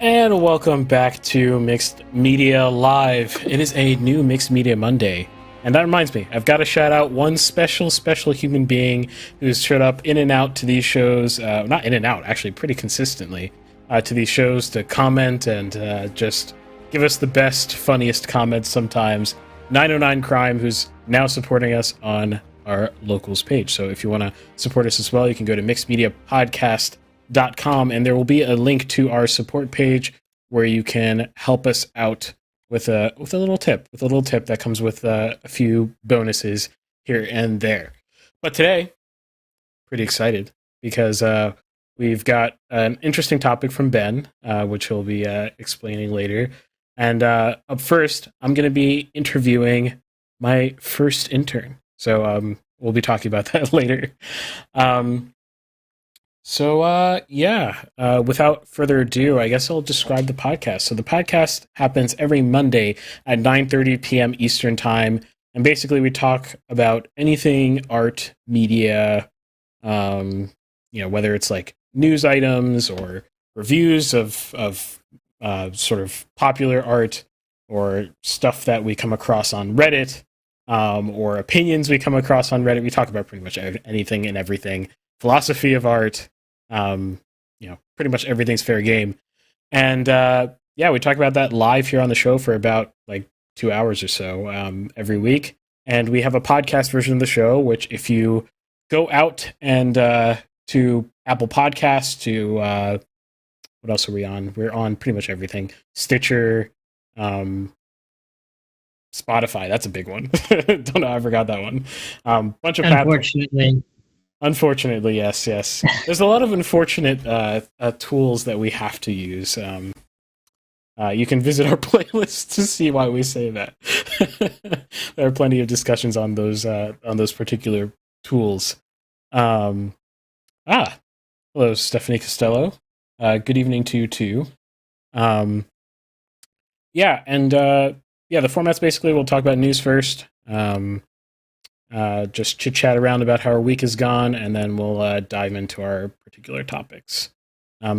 And welcome back to Mixed Media Live. It is a new Mixed Media Monday. And that reminds me, I've got to shout out one special human being who's showed up in and out to these shows, not in and out, actually pretty consistently, to these shows to comment and just give us the best, funniest comments sometimes. 909 Crime, who's now supporting us on our locals page. So if you want to support us as well, you can go to mixedmediapodcast.com, and there will be a link to our support page where you can help us out with a little tip that comes with a few bonuses here and there. But today, pretty excited because we've got an interesting topic from Ben, which he'll be explaining later. And up first, I'm going to be interviewing my first intern. So we'll be talking about that later. Without further ado, I guess I'll describe the podcast. So the podcast happens every Monday at 9:30 p.m. Eastern Time. And basically we talk about anything art, media, whether it's like news items or reviews of sort of popular art or stuff that we come across on Reddit, or opinions we come across on Reddit. We talk about pretty much anything and everything. Philosophy of art, pretty much everything's fair game. And we talk about that live here on the show for about like 2 hours or so every week. And we have a podcast version of the show, which if you go out and to Apple Podcasts, to what else are we on? We're on pretty much everything. Stitcher, Spotify, that's a big one. Don't know, I forgot that one. Bunch of Unfortunately, yes. There's a lot of unfortunate tools that we have to use. You can visit our playlist to see why we say that. There are plenty of discussions on those particular tools. Hello, Stephanie Costello. Good evening to you too. The format's basically we'll talk about news first. Just chit-chat around about how our week has gone, and then we'll dive into our particular topics.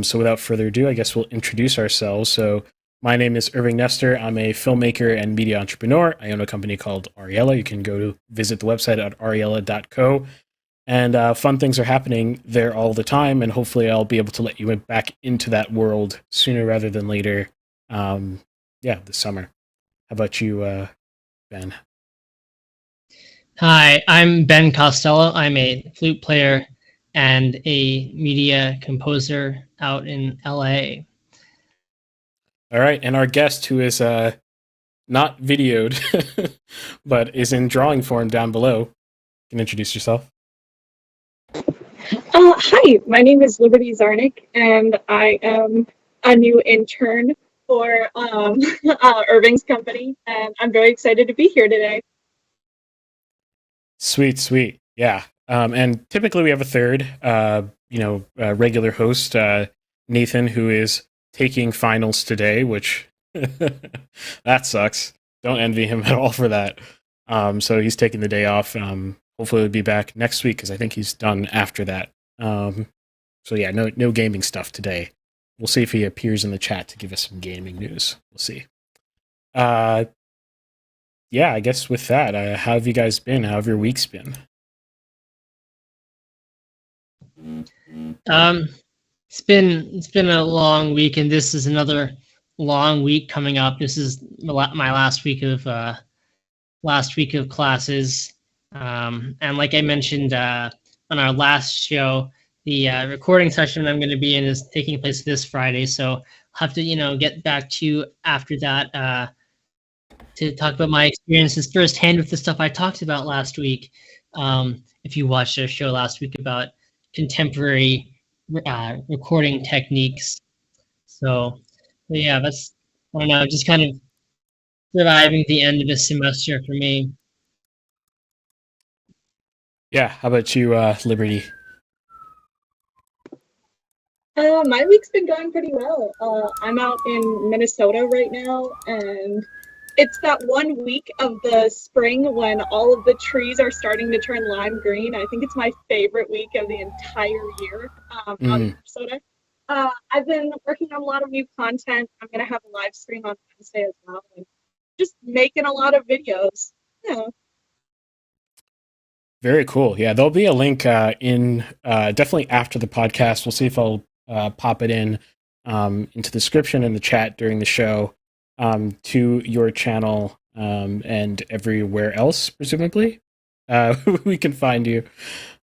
So without further ado, I guess we'll introduce ourselves. So my name is Irving Nestor. I'm a filmmaker and media entrepreneur. I own a company called Auriela. You can go to visit the website at auriela.co. And fun things are happening there all the time, and hopefully I'll be able to let you back into that world sooner rather than later. This summer. How about you, Ben? Hi, I'm Ben Costello. I'm a flute player and a media composer out in LA. All right, and our guest, who is not videoed, but is in drawing form down below, you can introduce yourself. Hi, my name is Liberty Czarnik, and I am a new intern for Irving's company, and I'm very excited to be here today. Sweet. Yeah. And typically we have a third, regular host, Nathan, who is taking finals today, which that sucks. Don't envy him at all for that. So he's taking the day off. Hopefully he'll be back next week because I think he's done after that. No gaming stuff today. We'll see if he appears in the chat to give us some gaming news. We'll see. I guess with that, how have you guys been? How have your weeks been? It's been a long week, and this is another long week coming up. This is my last week of classes, and like I mentioned on our last show, the recording session I'm going to be in is taking place this Friday. So I'll have to get back to you after that. To talk about my experiences firsthand with the stuff I talked about last week. If you watched our show last week about contemporary recording techniques. That's, I don't know, just kind of surviving the end of a semester for me. Yeah, how about you, Liberty? My week's been going pretty well. I'm out in Minnesota right now, and it's that 1 week of the spring when all of the trees are starting to turn lime green. I think it's my favorite week of the entire year out in Minnesota. I've been working on a lot of new content. I'm gonna have a live stream on Wednesday as well, and just making a lot of videos. Yeah. Very cool. Yeah, there'll be a link in definitely after the podcast. We'll see if I'll pop it in into the description in the chat during the show to your channel and everywhere else, presumably. We can find you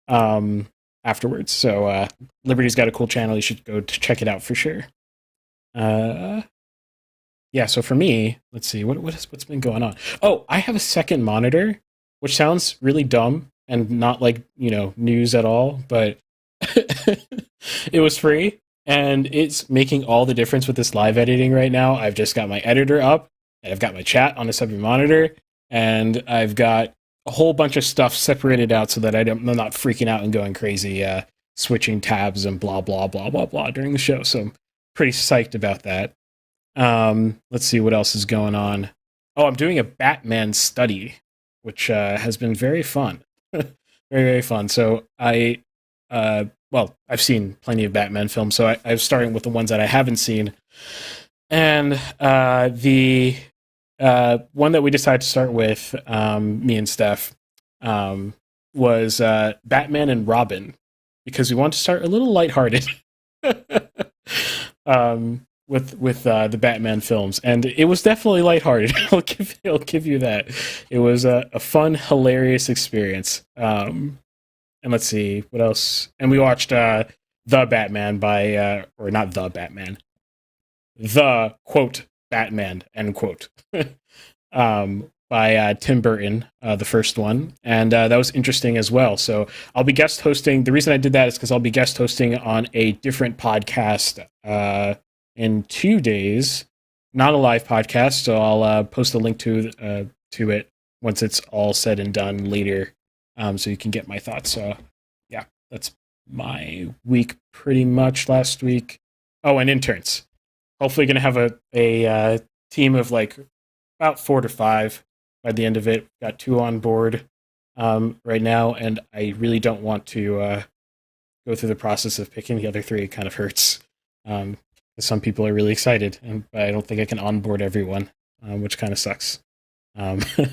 afterwards. So Liberty's got a cool channel. You should go to check it out for sure. Yeah, so for me, let's see, what's been going on? Oh, I have a second monitor, which sounds really dumb and not like, news at all, but it was free, and it's making all the difference with this live editing right now. I've just got my editor up, and I've got my chat on a separate monitor, and I've got a whole bunch of stuff separated out so that I'm not freaking out and going crazy, switching tabs and blah, blah, blah, blah, blah during the show. So I'm pretty psyched about that. Let's see what else is going on. Oh, I'm doing a Batman study, which has been very fun. Very, very fun. So I've seen plenty of Batman films, so I'm starting with the ones that I haven't seen. And the one that we decided to start with, me and Steph, was Batman and Robin, because we want to start a little lighthearted with the Batman films, and it was definitely lighthearted. I'll give you that. It was a fun, hilarious experience. And let's see what else. And we watched The Batman by or not The Batman, the quote Batman end quote by Tim Burton, the first one, and that was interesting as well. So I'll be guest hosting. The reason I did that is because I'll be guest hosting on a different podcast in 2 days, not a live podcast. So I'll post a link to it once it's all said and done later, so you can get my thoughts. So yeah, that's my week pretty much last week. Oh, and interns. Hopefully going to have a team of like about 4 to 5 by the end of it. Got 2 on board right now, and I really don't want to go through the process of picking the other 3. It kind of hurts. Some people are really excited, but I don't think I can onboard everyone, which kind of sucks. But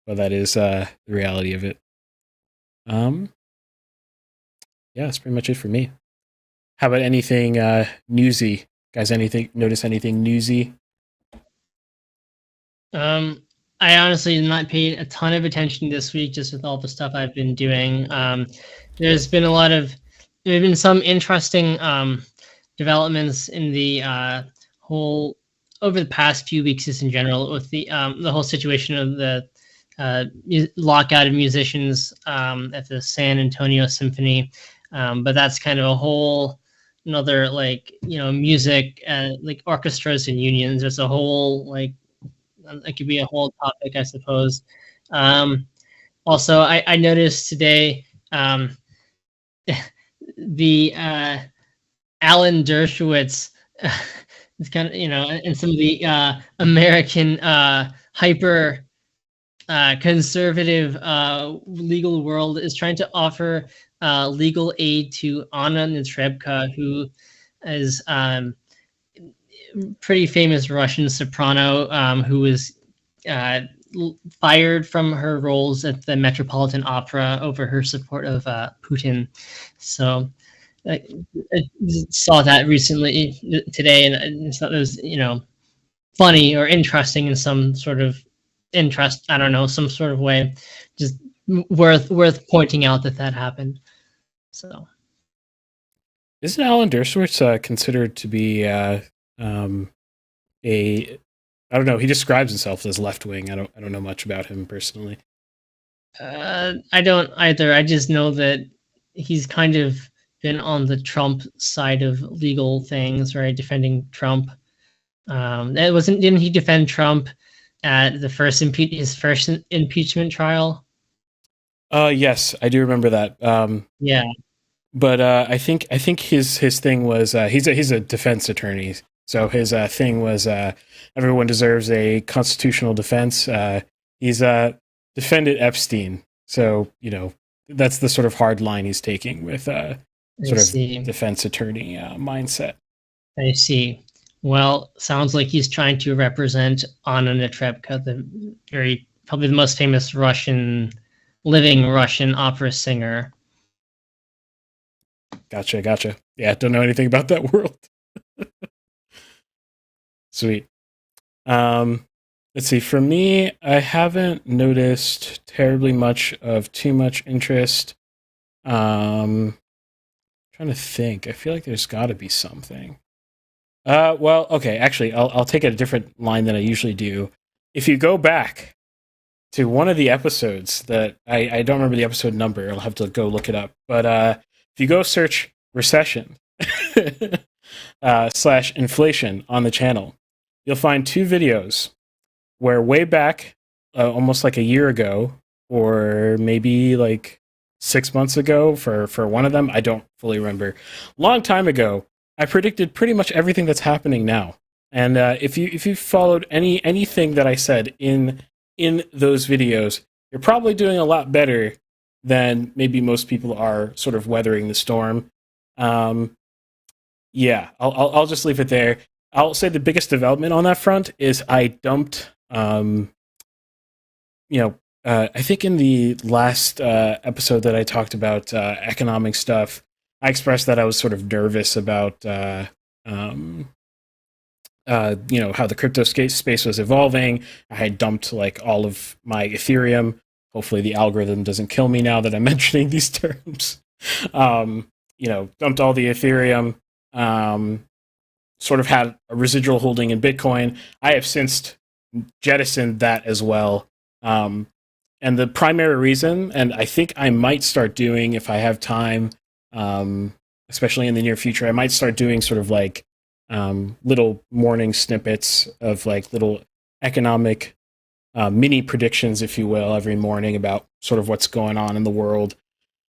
that is the reality of it. Yeah, that's pretty much it for me. How about anything newsy? Guys, notice anything newsy? I honestly did not pay a ton of attention this week, just with all the stuff I've been doing. There's been some interesting developments in the whole over the past few weeks, just in general, with the whole situation of the lockout of musicians at the San Antonio Symphony. But that's kind of a whole another music like orchestras and unions. There's a whole it could be a whole topic, I suppose. Also, I noticed today the Alan Dershowitz is kind of, and some of the American hyper conservative legal world is trying to offer legal aid to Anna Netrebko, who is pretty famous Russian soprano who was fired from her roles at the Metropolitan Opera over her support of Putin. So I saw that recently today, and I thought it was, funny or interesting in some sort of interest. I don't know, some sort of way, just worth pointing out that happened. So, isn't Alan Dershowitz considered to be I don't know. He describes himself as left wing. I don't know much about him personally. I don't either. I just know that he's kind of been on the Trump side of legal things, right? Defending Trump. Didn't he defend Trump at the his first impeachment trial? Yes, I do remember that. Yeah. But I think his thing was he's a defense attorney. So his thing was everyone deserves a constitutional defense. He's defended Epstein. So, that's the sort of hard line he's taking with I sort see. of defense attorney mindset. I see. Well, sounds like he's trying to represent Anna Netrebko, the probably the most famous living Russian opera singer. Gotcha. Yeah, don't know anything about that world. Sweet. Let's see. For me, I haven't noticed terribly much of too much interest. Trying to think. I feel like there's got to be something. Well, okay. Actually, I'll take a different line than I usually do. If you go back to one of the episodes that I don't remember the episode number, I'll have to go look it up. But if you go search recession / inflation on the channel, you'll find 2 videos where way back, almost like a year ago, or maybe like 6 months ago for one of them, I don't fully remember. Long time ago, I predicted pretty much everything that's happening now. And if you followed anything that I said in those videos, you're probably doing a lot better than maybe most people are sort of weathering the storm. Yeah, I'll just leave it there. I'll say the biggest development on that front is I dumped, I think in the last episode that I talked about economic stuff, I expressed that I was sort of nervous about, how the crypto space was evolving. I had dumped like all of my Ethereum. Hopefully the algorithm doesn't kill me now that I'm mentioning these terms. Dumped all the Ethereum. Sort of had a residual holding in Bitcoin. I have since jettisoned that as well. And the primary reason, and I think I might start doing if I have time, especially in the near future, I might start doing sort of like little morning snippets of like little economic mini predictions, if you will, every morning about sort of what's going on in the world.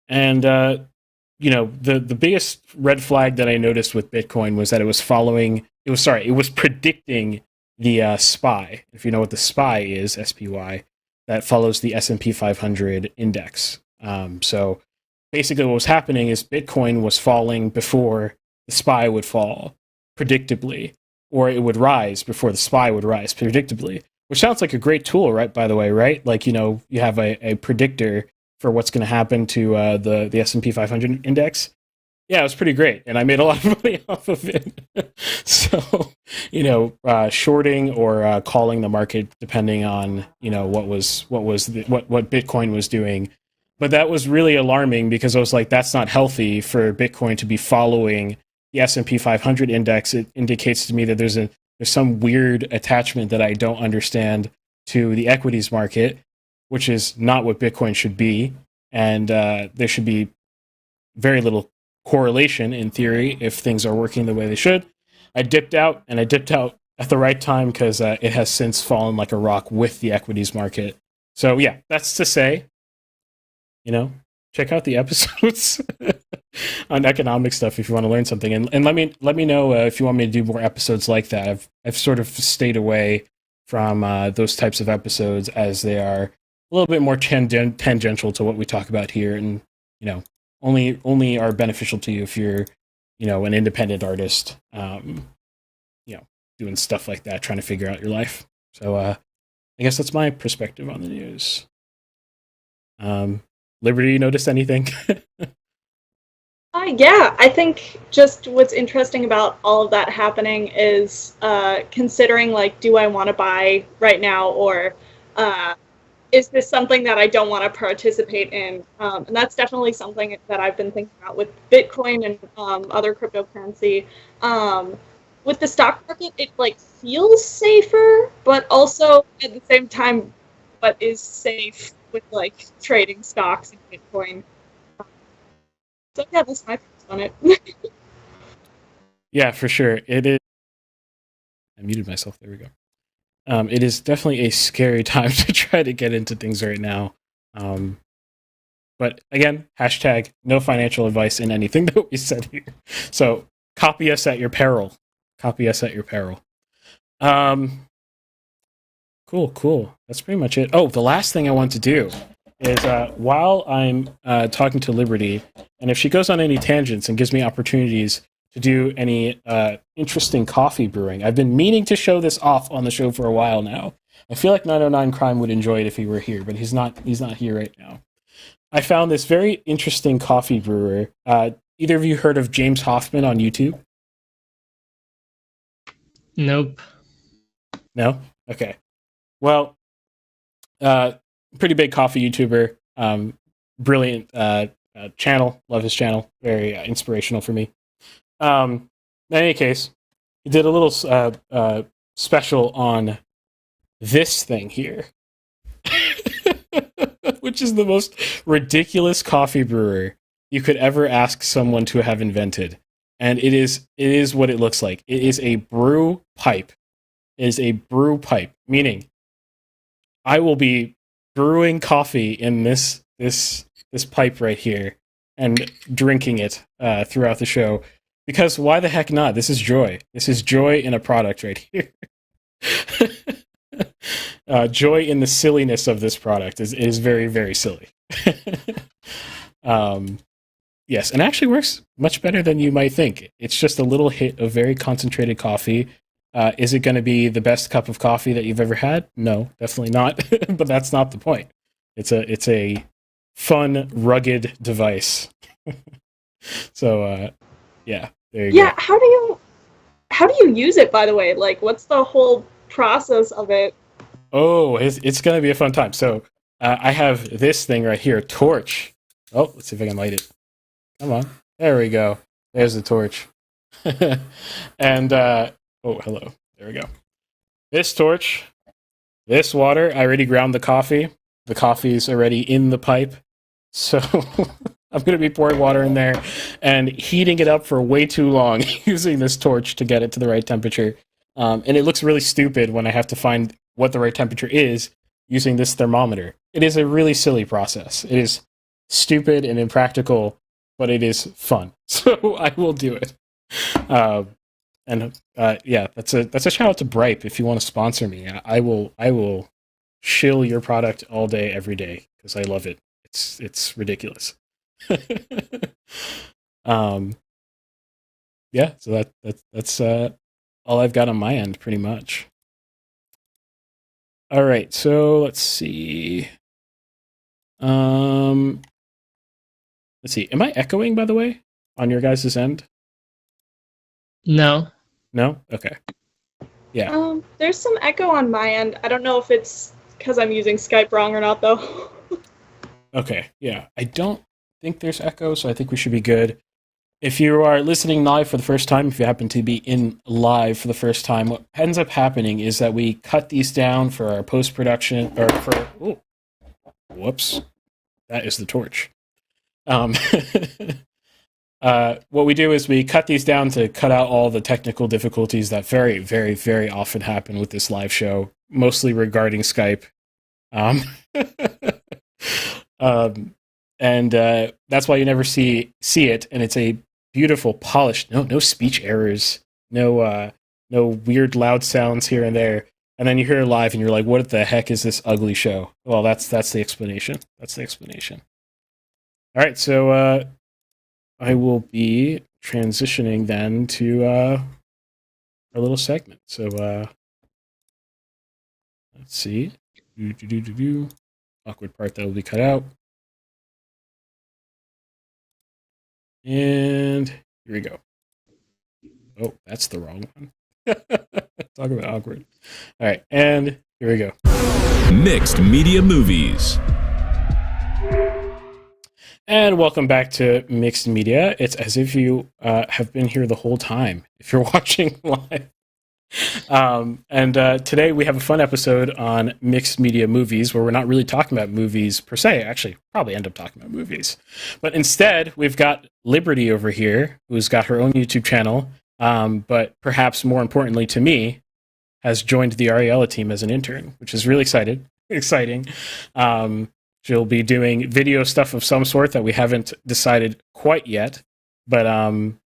And the biggest red flag that I noticed with Bitcoin was that it was predicting the SPY. If you know what the SPY is, SPY, that follows the S&P 500 index. So basically what was happening is Bitcoin was falling before the SPY would fall predictably, or it would rise before the SPY would rise predictably, which sounds like a great tool, right? By the way, right? Like, you have a predictor for what's going to happen to the S&P 500 index. Yeah, it was pretty great, and I made a lot of money off of it. So, shorting or calling the market depending on what Bitcoin was doing. But that was really alarming because I was like, that's not healthy for Bitcoin to be following the S&P 500 index. It indicates to me that there's some weird attachment that I don't understand to the equities market, which is not what Bitcoin should be. And there should be very little correlation in theory if things are working the way they should. I dipped out at the right time because it has since fallen like a rock with the equities market. So yeah, that's to say, check out the episodes on economic stuff if you want to learn something, and let me know if you want me to do more episodes like that. I've sort of stayed away from those types of episodes as they are a little bit more tangential to what we talk about here, and only are beneficial to you if you're an independent artist, doing stuff like that, trying to figure out your life. So I guess that's my perspective on the news. Liberty, you noticed anything? Yeah, I think just what's interesting about all of that happening is considering, like, do I want to buy right now, or is this something that I don't want to participate in? And that's definitely something that I've been thinking about with Bitcoin and other cryptocurrency. With the stock market, it like feels safer, but also at the same time, what is safe with like trading stocks and Bitcoin? So yeah, that's my thoughts on it. Yeah, for sure. It is. I muted myself. There we go. It is definitely a scary time to try to get into things right now. But again, hashtag no financial advice in anything that we said here. So copy us at your peril. Copy us at your peril. Cool. That's pretty much it. Oh, the last thing I want to do is while I'm talking to Liberty, and if she goes on any tangents and gives me opportunities to do any interesting coffee brewing, I've been meaning to show this off on the show for a while now. I feel like 909 Crime would enjoy it if he were here, but he's not here right now. I found this very interesting coffee brewer. Either of you heard of James Hoffman on YouTube? Nope. No? Okay. Well, pretty big coffee YouTuber. Brilliant channel. Love his channel. Very inspirational for me. In any case, he did a little special on this thing here. Which is the most ridiculous coffee brewer you could ever ask someone to have invented. And it is what it looks like. It is a brew pipe. It is a brew pipe, meaning I will be brewing coffee in this pipe right here and drinking it throughout the show. Because why the heck not? This is joy. This is joy in a product right here. Joy in the silliness of this product is very, very silly. Yes, and it actually works much better than you might think. It's just a little hit of very concentrated coffee. Is it going to be the best cup of coffee that you've ever had? No, definitely not. But that's not the point. It's a fun, rugged device. So, yeah, there you go. Yeah, how do you use it, by the way? Like, what's the whole process of it? Oh, it's going to be a fun time. So I have this thing right here, torch. Oh, let's see if I can light it. Come on. There we go. There's the torch. And, oh, hello. There we go. This torch, this water, I already ground the coffee. The coffee's already in the pipe. So I'm going to be pouring water in there and heating it up for way too long using this torch to get it to the right temperature. And it looks really stupid when I have to find what the right temperature is using this thermometer. It is a really silly process. It is stupid and impractical, but it is fun. So I will do it. Yeah, that's a shout out to Bripe. If you want to sponsor me, I will shill your product all day, every day, because I love it. It's ridiculous. Yeah, so that's all I've got on my end, pretty much. All right, so let's see. Let's see. Am I echoing, by the way, on your guys' end? No. No? Okay. Yeah. There's some echo on my end. I don't know if it's because I'm using Skype wrong or not, though. Okay, yeah. I don't think there's echo, so I think we should be good. If you are listening live for the first time, if you happen to be in live for the first time, what ends up happening is that we cut these down for our post-production, or for... Oh, whoops. That is the torch. What we do is we cut these down to cut out all the technical difficulties that very, very, very often happen with this live show, mostly regarding Skype. And that's why you never see it, and it's a beautiful, polished, no speech errors, no weird loud sounds here and there. And then you hear it live, and you're like, "What the heck is this ugly show?" Well, that's the explanation. That's the explanation. All right, so I will be transitioning then to our little segment. So let's see, awkward part that will be cut out. And here we go. Oh, that's the wrong one. Talk about awkward. All right, and here we go. Mixed Media Movies. And welcome back to Mixed Media. It's as if you have been here the whole time, if you're watching live. And today we have a fun episode on Mixed Media Movies, where we're not really talking about movies per se. Actually, probably end up talking about movies. But instead, we've got Liberty over here, who's got her own YouTube channel, but perhaps more importantly to me, has joined the Auriela team as an intern, which is really exciting. She'll be doing video stuff of some sort that we haven't decided quite yet, but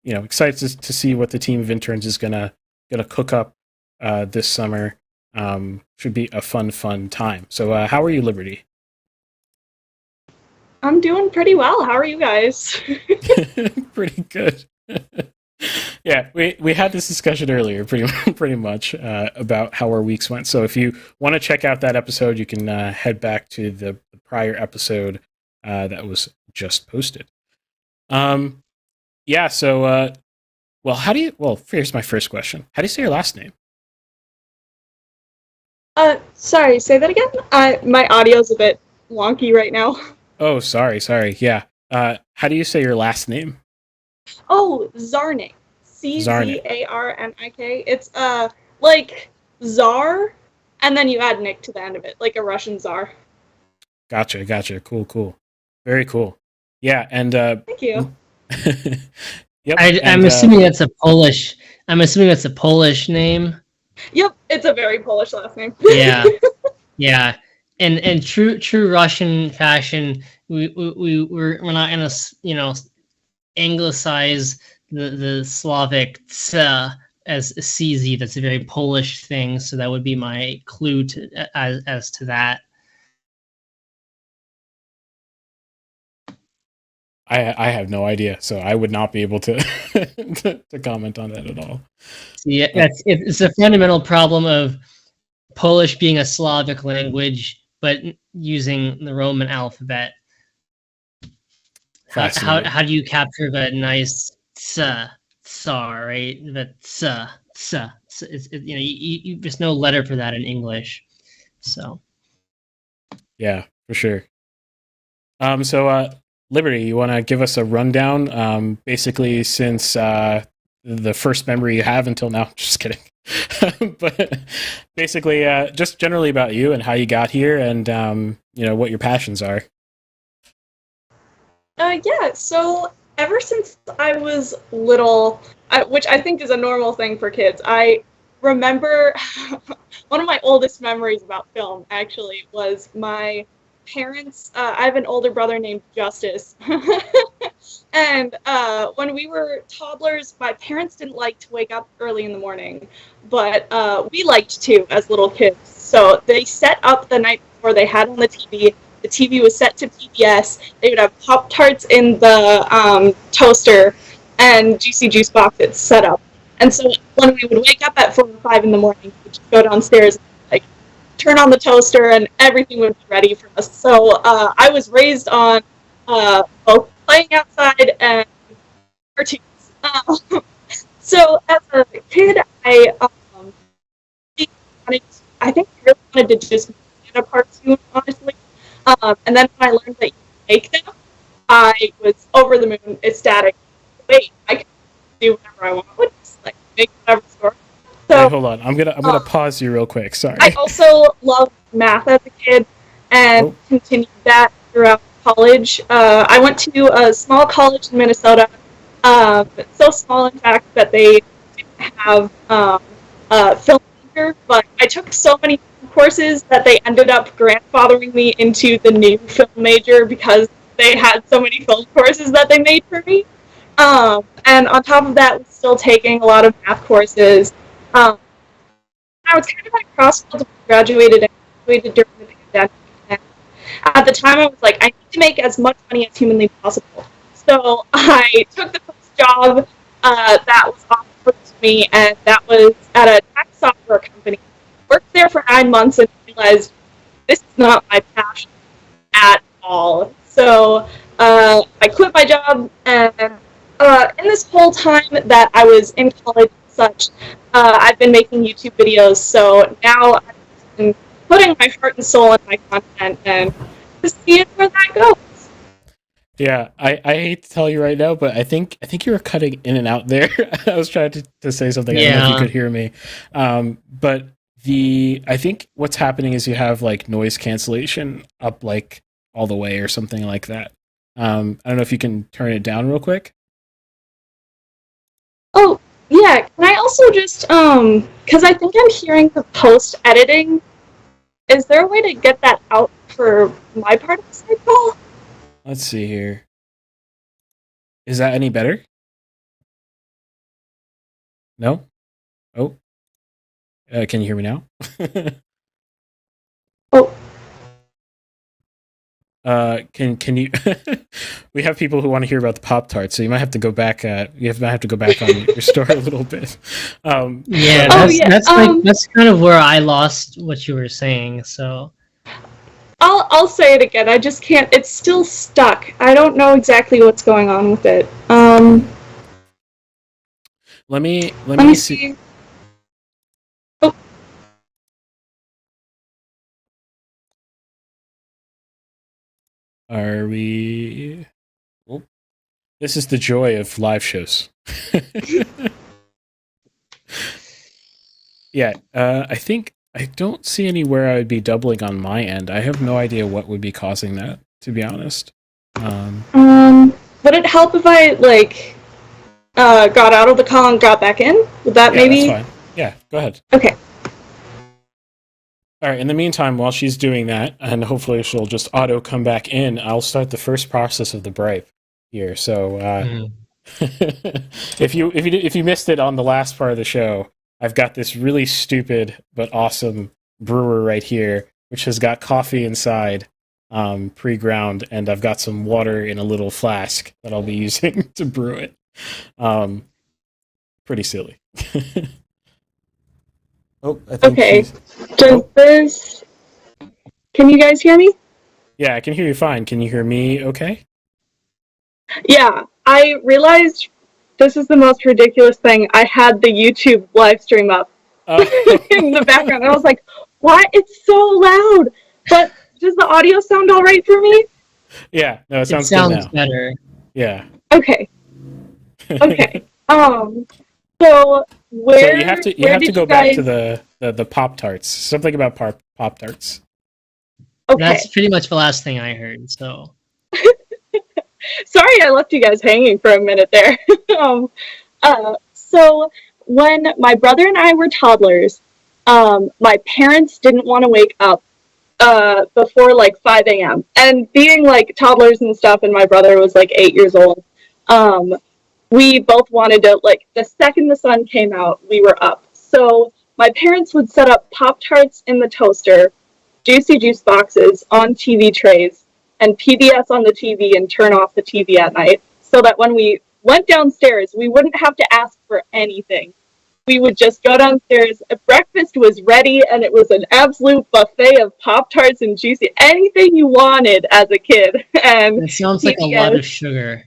excited to see what the team of interns is gonna cook up this summer. Should be a fun time. So how are you, Liberty? I'm doing pretty well. How are you guys? Pretty good. Yeah, we had this discussion earlier, pretty much about how our weeks went. So if you want to check out that episode, you can head back to the prior episode that was just posted. Yeah. So, well, how do you? Well, here's my first question. How do you say your last name? Sorry, say that again? My audio's a bit wonky right now. Oh, sorry. Yeah. How do you say your last name? Oh, Czarnik. Czarnik. It's like czar, and then you add Nick to the end of it, like a Russian czar. Gotcha. Cool. Very cool. Yeah, and Thank you. Yep. I'm assuming that's a Polish. I'm assuming that's a Polish name. Yep, it's a very Polish last name. Yeah. In true Russian fashion, we're not gonna anglicize the Slavic tsa as CZ. That's a very Polish thing. So that would be my clue as to that. I have no idea, so I would not be able to to comment on that at all. Yeah, it's a fundamental problem of Polish being a Slavic language, but using the Roman alphabet. How do you capture the nice tsar, right? The tsa. There's no letter for that in English, so. Yeah, for sure. So Liberty, you want to give us a rundown? Basically, since the first memory you have until now. Just kidding. But basically, just generally about you and how you got here, and what your passions are. Yeah. So ever since I was little, which I think is a normal thing for kids, I remember one of my oldest memories about film actually was my parents. I have an older brother named Justice. And when we were toddlers, my parents didn't like to wake up early in the morning, but we liked to as little kids. So they set up the night before, they had on the TV. The TV was set to PBS. They would have Pop-Tarts in the toaster and juicy juice boxes set up. And so when we would wake up at 4 or 5 in the morning, we'd just go downstairs and turn on the toaster and everything would be ready for us. So I was raised on both playing outside and cartoons. So as a kid, I think I really wanted to just make a cartoon, honestly. And then when I learned that you could make them, I was over the moon, ecstatic. Wait, I can do whatever I want. Just make whatever story. So, wait, hold on. I'm gonna pause you real quick. Sorry. I also loved math as a kid and continued that throughout college. I went to a small college in Minnesota. So small, in fact, that they didn't have filmmaker, but I took so many courses that they ended up grandfathering me into the new film major because they had so many film courses that they made for me. And on top of that, I was still taking a lot of math courses. I was kind of at a crossroads when I graduated during the pandemic. And at the time, I was like, I need to make as much money as humanly possible. So I took the first job that was offered to me, and that was at a tech software company. Worked there for 9 months and realized this is not my passion at all. So I quit my job, and in this whole time that I was in college and such, I've been making YouTube videos. So now I've been putting my heart and soul in my content, and just seeing where that goes. Yeah, I hate to tell you right now, but I think you were cutting in and out there. I was trying to say something. Yeah. I don't know if you could hear me. But I think what's happening is you have noise cancellation up all the way or something like that. I don't know if you can turn it down real quick. Oh, yeah. Can I also just, because I think I'm hearing the post-editing. Is there a way to get that out for my part of the cycle? Let's see here. Is that any better? No? Oh. Can you hear me now? Oh. can you? We have people who want to hear about the Pop-Tarts, so you might have to go back. You might have to go back on your story a little bit. That's kind of where I lost what you were saying. So I'll say it again. I just can't. It's still stuck. I don't know exactly what's going on with it. Let me see. Oh. Are we? Oh. This is the joy of live shows. Yeah, I think I don't see anywhere I would be doubling on my end. I have no idea what would be causing that, to be honest. Would it help if I got out of the call and got back in? Would that maybe? That's fine. Yeah, go ahead. Okay. All right, in the meantime, while she's doing that, and hopefully she'll just auto come back in, I'll start the first process of the bribe here. So if you missed it on the last part of the show, I've got this really stupid but awesome brewer right here, which has got coffee inside, pre-ground, and I've got some water in a little flask that I'll be using to brew it. Pretty silly. Oh, I think okay. This? Can you guys hear me? Yeah, I can hear you fine. Can you hear me okay? Yeah, I realized this is the most ridiculous thing. I had the YouTube live stream up in the background. I was like, why? It's so loud. But does the audio sound all right for me? Yeah, no, it sounds good now. Better. Yeah. Okay. So where? So you have to go back to the Pop-Tarts. Something about Pop-Tarts. Okay. That's pretty much the last thing I heard. So. Sorry, I left you guys hanging for a minute there. So when my brother and I were toddlers, my parents didn't want to wake up before 5 a.m. And being toddlers and stuff, and my brother was 8 years old. We both wanted to, the second the sun came out, we were up. So my parents would set up Pop-Tarts in the toaster, Juicy Juice boxes on TV trays, and PBS on the TV and turn off the TV at night, so that when we went downstairs, we wouldn't have to ask for anything. We would just go downstairs, breakfast was ready, and it was an absolute buffet of Pop-Tarts and Juicy, anything you wanted as a kid. And it sounds like a lot of sugar.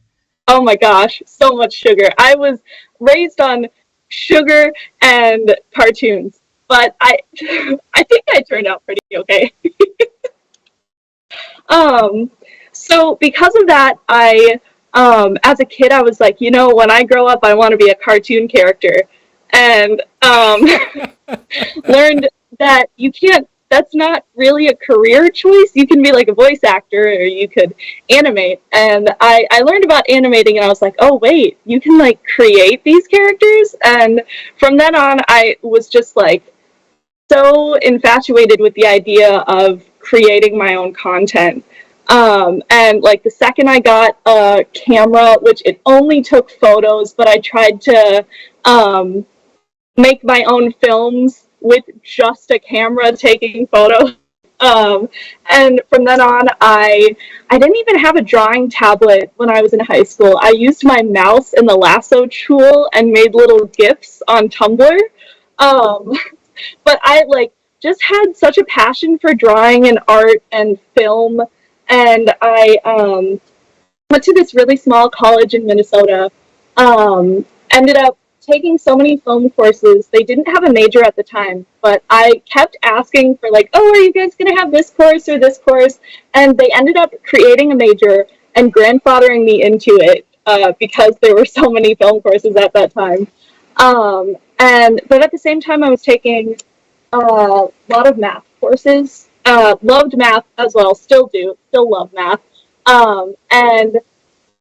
Oh my gosh, so much sugar. I was raised on sugar and cartoons, but I think I turned out pretty okay. So because of that, I as a kid, I was like, when I grow up, I want to be a cartoon character, and learned that you can't. That's not really a career choice. You can be a voice actor, or you could animate. And I learned about animating, and I was like, oh wait, you can create these characters. And from then on, I was just so infatuated with the idea of creating my own content. And the second I got a camera, which it only took photos, but I tried to make my own films with just a camera taking photos. And from then on, I didn't even have a drawing tablet when I was in high school. I used my mouse and the lasso tool and made little GIFs on Tumblr. But I just had such a passion for drawing and art and film. And I went to this really small college in Minnesota, ended up taking so many film courses. They didn't have a major at the time, but I kept asking for oh, are you guys going to have this course or this course? And they ended up creating a major and grandfathering me into it because there were so many film courses at that time. But at the same time, I was taking a lot of math courses. Loved math as well, still love math. And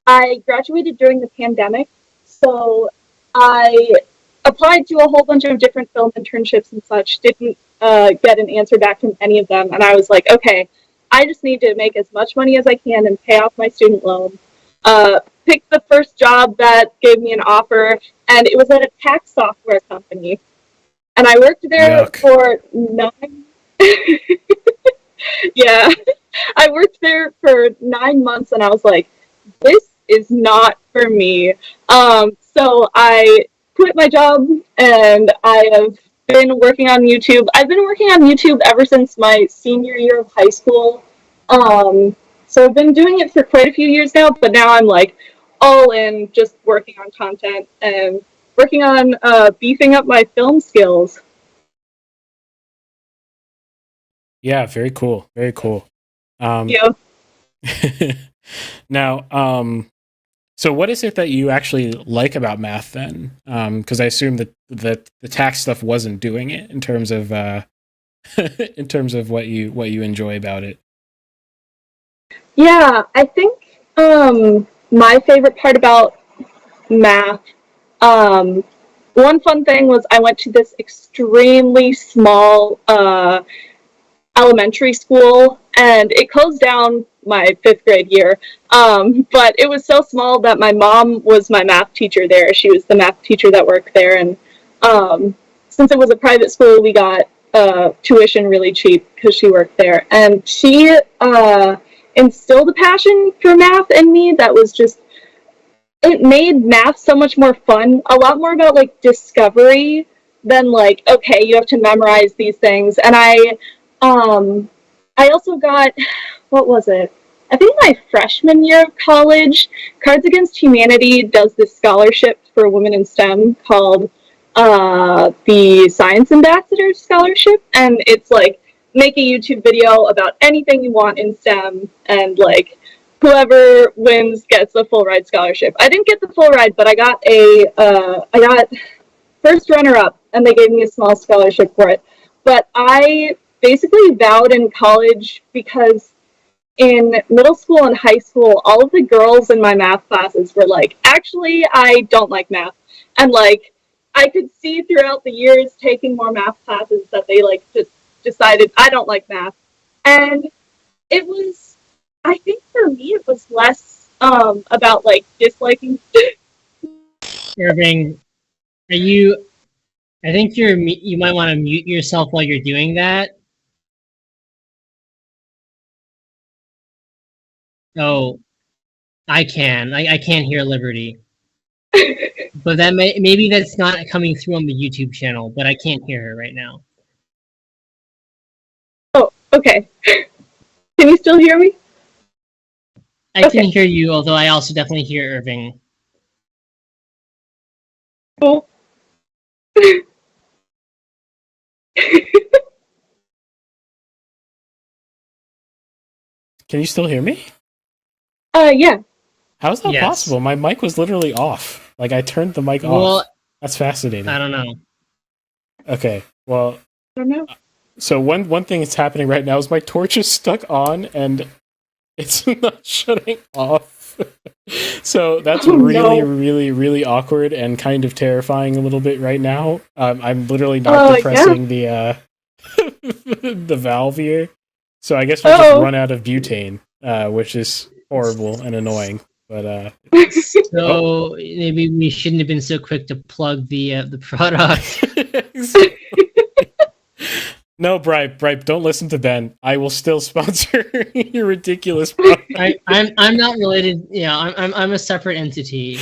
I graduated during the pandemic, so I applied to a whole bunch of different film internships and such, didn't get an answer back from any of them, and I was like, okay, I just need to make as much money as I can and pay off my student loan. Picked the first job that gave me an offer, and it was at a tax software company. And I worked there for 9... Yeah. I worked there for 9 months and I was like, this is not for me. So I quit my job and I have been working on YouTube. I've been working on YouTube ever since my senior year of high school. So I've been doing it for quite a few years now, but now I'm like all in just working on content and working on beefing up my film skills. Yeah, very cool. Very cool. Yeah. Now, so what is it that you actually like about math then? Because I assume that the tax stuff wasn't doing it in terms of in terms of what you enjoy about it. Yeah, I think my favorite part about math, one fun thing was I went to this extremely small elementary school, and it closed down my 5th grade year. But it was so small that my mom was my math teacher there. She was the math teacher that worked there, and since it was a private school, we got tuition really cheap because she worked there. And she instilled a passion for math in me that was just, it made math so much more fun, a lot more about like discovery than like, okay, you have to memorize these things. And I also got, what was it? I think my freshman year of college, Cards Against Humanity does this scholarship for women in STEM called the Science Ambassador Scholarship, and it's like, make a YouTube video about anything you want in STEM, and like whoever wins gets a full ride scholarship. I didn't get the full ride, but I got I got first runner up, and they gave me a small scholarship for it. But I basically vowed in college, because in middle school and high school, all of the girls in my math classes were like, actually, I don't like math. And like, I could see throughout the years taking more math classes that they like just decided I don't like math. And it was, I think for me, it was less about like disliking. Irving, I think you might want to mute yourself while you're doing that. Oh, I can't hear Liberty. But that maybe that's not coming through on the YouTube channel, but I can't hear her right now. Oh, okay. Can you still hear me? I can hear you, although I also definitely hear Irving. Cool. Can you still hear me? Yeah. How is that possible? My mic was literally off. Like, I turned the mic off. That's fascinating. I don't know. Okay, well, I don't know. So one thing that's happening right now is my torch is stuck on and it's not shutting off. So that's really awkward and kind of terrifying a little bit right now. I'm literally not depressing the the valve here. So I guess we'll just run out of butane, which is horrible and annoying. But so maybe we shouldn't have been so quick to plug the product. No, Bribe, don't listen to Ben. I will still sponsor your ridiculous product. I'm not related. Yeah, I'm a separate entity.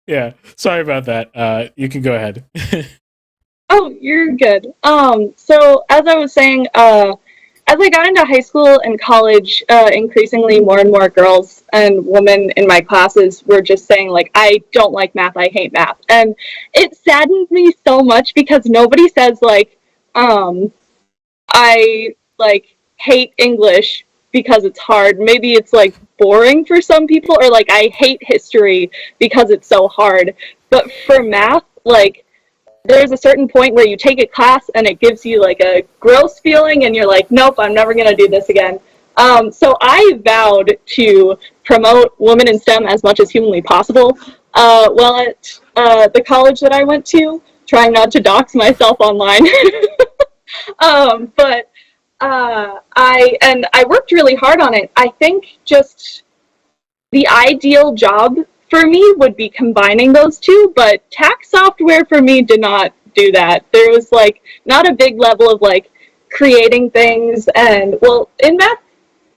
Yeah, sorry about that. You can go ahead. Oh, you're good. So as I was saying, as I got into high school and college, increasingly more and more girls and women in my classes were just saying, like, I don't like math, I hate math. And it saddened me so much because nobody says, like, I, like, hate English because it's hard. Maybe it's, like, boring for some people, or, like, I hate history because it's so hard. But for math, like, there's a certain point where you take a class and it gives you like a gross feeling and you're like, nope, I'm never going to do this again. So I vowed to promote women in STEM as much as humanly possible. Well, at the college that I went to, trying not to dox myself online. But I worked really hard on it. I think just the ideal job for me would be combining those two, but tax software for me did not do that. There was like not a big level of like creating things, and well, in math,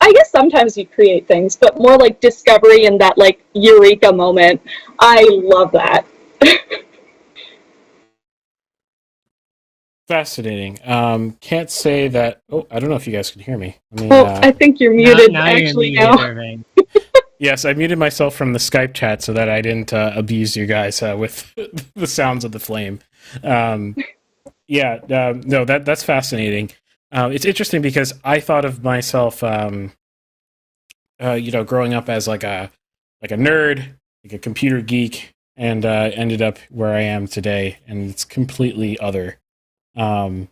I guess sometimes you create things, but more like discovery and that like eureka moment. I love that. Fascinating. Can't say that. Oh, I don't know if you guys can hear me. I think you're muted now actually you're muted, now. Irving. Yes, I muted myself from the Skype chat so that I didn't abuse you guys with the sounds of the flame. No, that's fascinating. It's interesting because I thought of myself, growing up as like a nerd, like a computer geek, and ended up where I am today, and it's completely other. It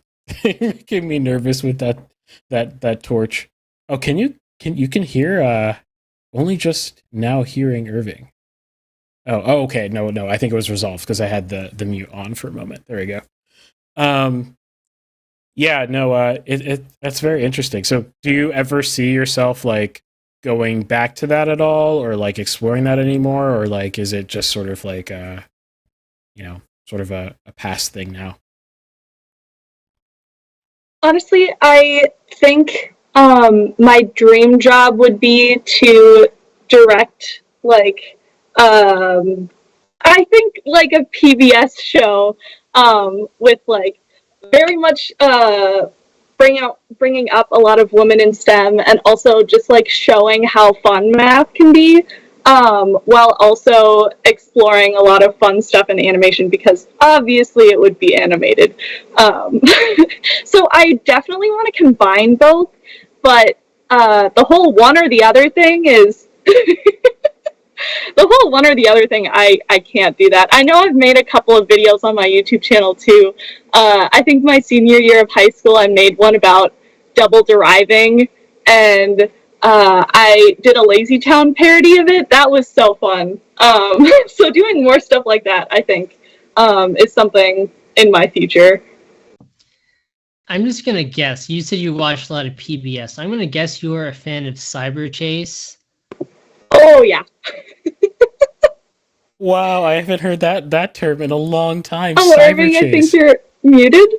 making me nervous with that torch. Oh, can you hear? Only just now hearing Irving. Oh, okay. No. I think it was resolved because I had the mute on for a moment. There we go. That's very interesting. So, do you ever see yourself like going back to that at all, or like exploring that anymore, or like is it just sort of like sort of a past thing now? Honestly, I think my dream job would be to direct, like, I think like a PBS show with like very much bringing up a lot of women in STEM, and also just like showing how fun math can be, while also exploring a lot of fun stuff in animation, because obviously it would be animated. So I definitely want to combine both, but the whole one or the other thing is I can't do that. I know I've made a couple of videos on my YouTube channel too. I think my senior year of high school I made one about double deriving, and I did a Lazy Town parody of it. That was so fun. So doing more stuff like that, I think, is something in my future. I'm just gonna guess. You said you watched a lot of PBS. I'm gonna guess you are a fan of Cyber Chase. Oh yeah. Wow, I haven't heard that term in a long time. Oh, Irving, I think you're muted.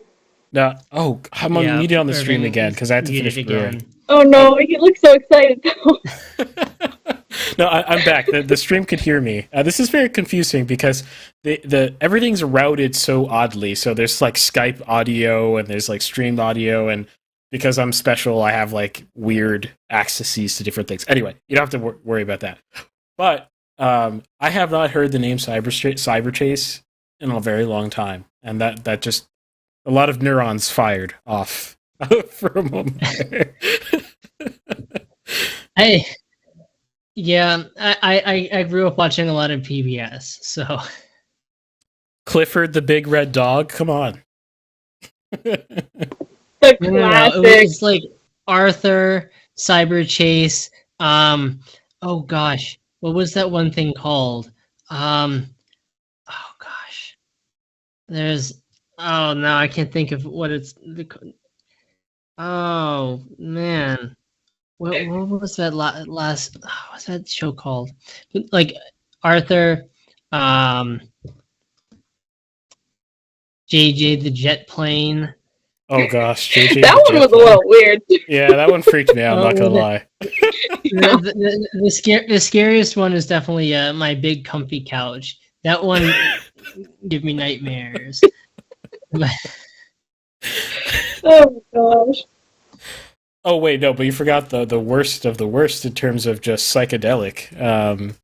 No. Oh, I'm muted on the stream again because I have to finish brewing. Oh no, he looks so excited though. No, I'm back. The stream could hear me. This is very confusing because the everything's routed so oddly. So there's like Skype audio and there's like streamed audio, and because I'm special, I have like weird accesses to different things. Anyway, you don't have to worry about that. But I have not heard the name Cyber Chase in a very long time, and that just a lot of neurons fired off for a moment. Hey, yeah, I grew up watching a lot of PBS, so Clifford the Big Red Dog, come on. The classic. It was like Arthur, Cyber Chase. Oh gosh, what was that one thing called? Oh gosh, there's. Oh no, I can't think of what it's. Oh man, what was that last? What's that show called? Like Arthur, JJ the Jet Plane. Oh gosh, JJ that one was a little weird. Yeah, that one freaked me out. I'm not gonna lie. The scariest one is definitely My Big Comfy Couch. That one give me nightmares. Oh gosh. Oh wait, no, but you forgot the worst of the worst in terms of just psychedelic,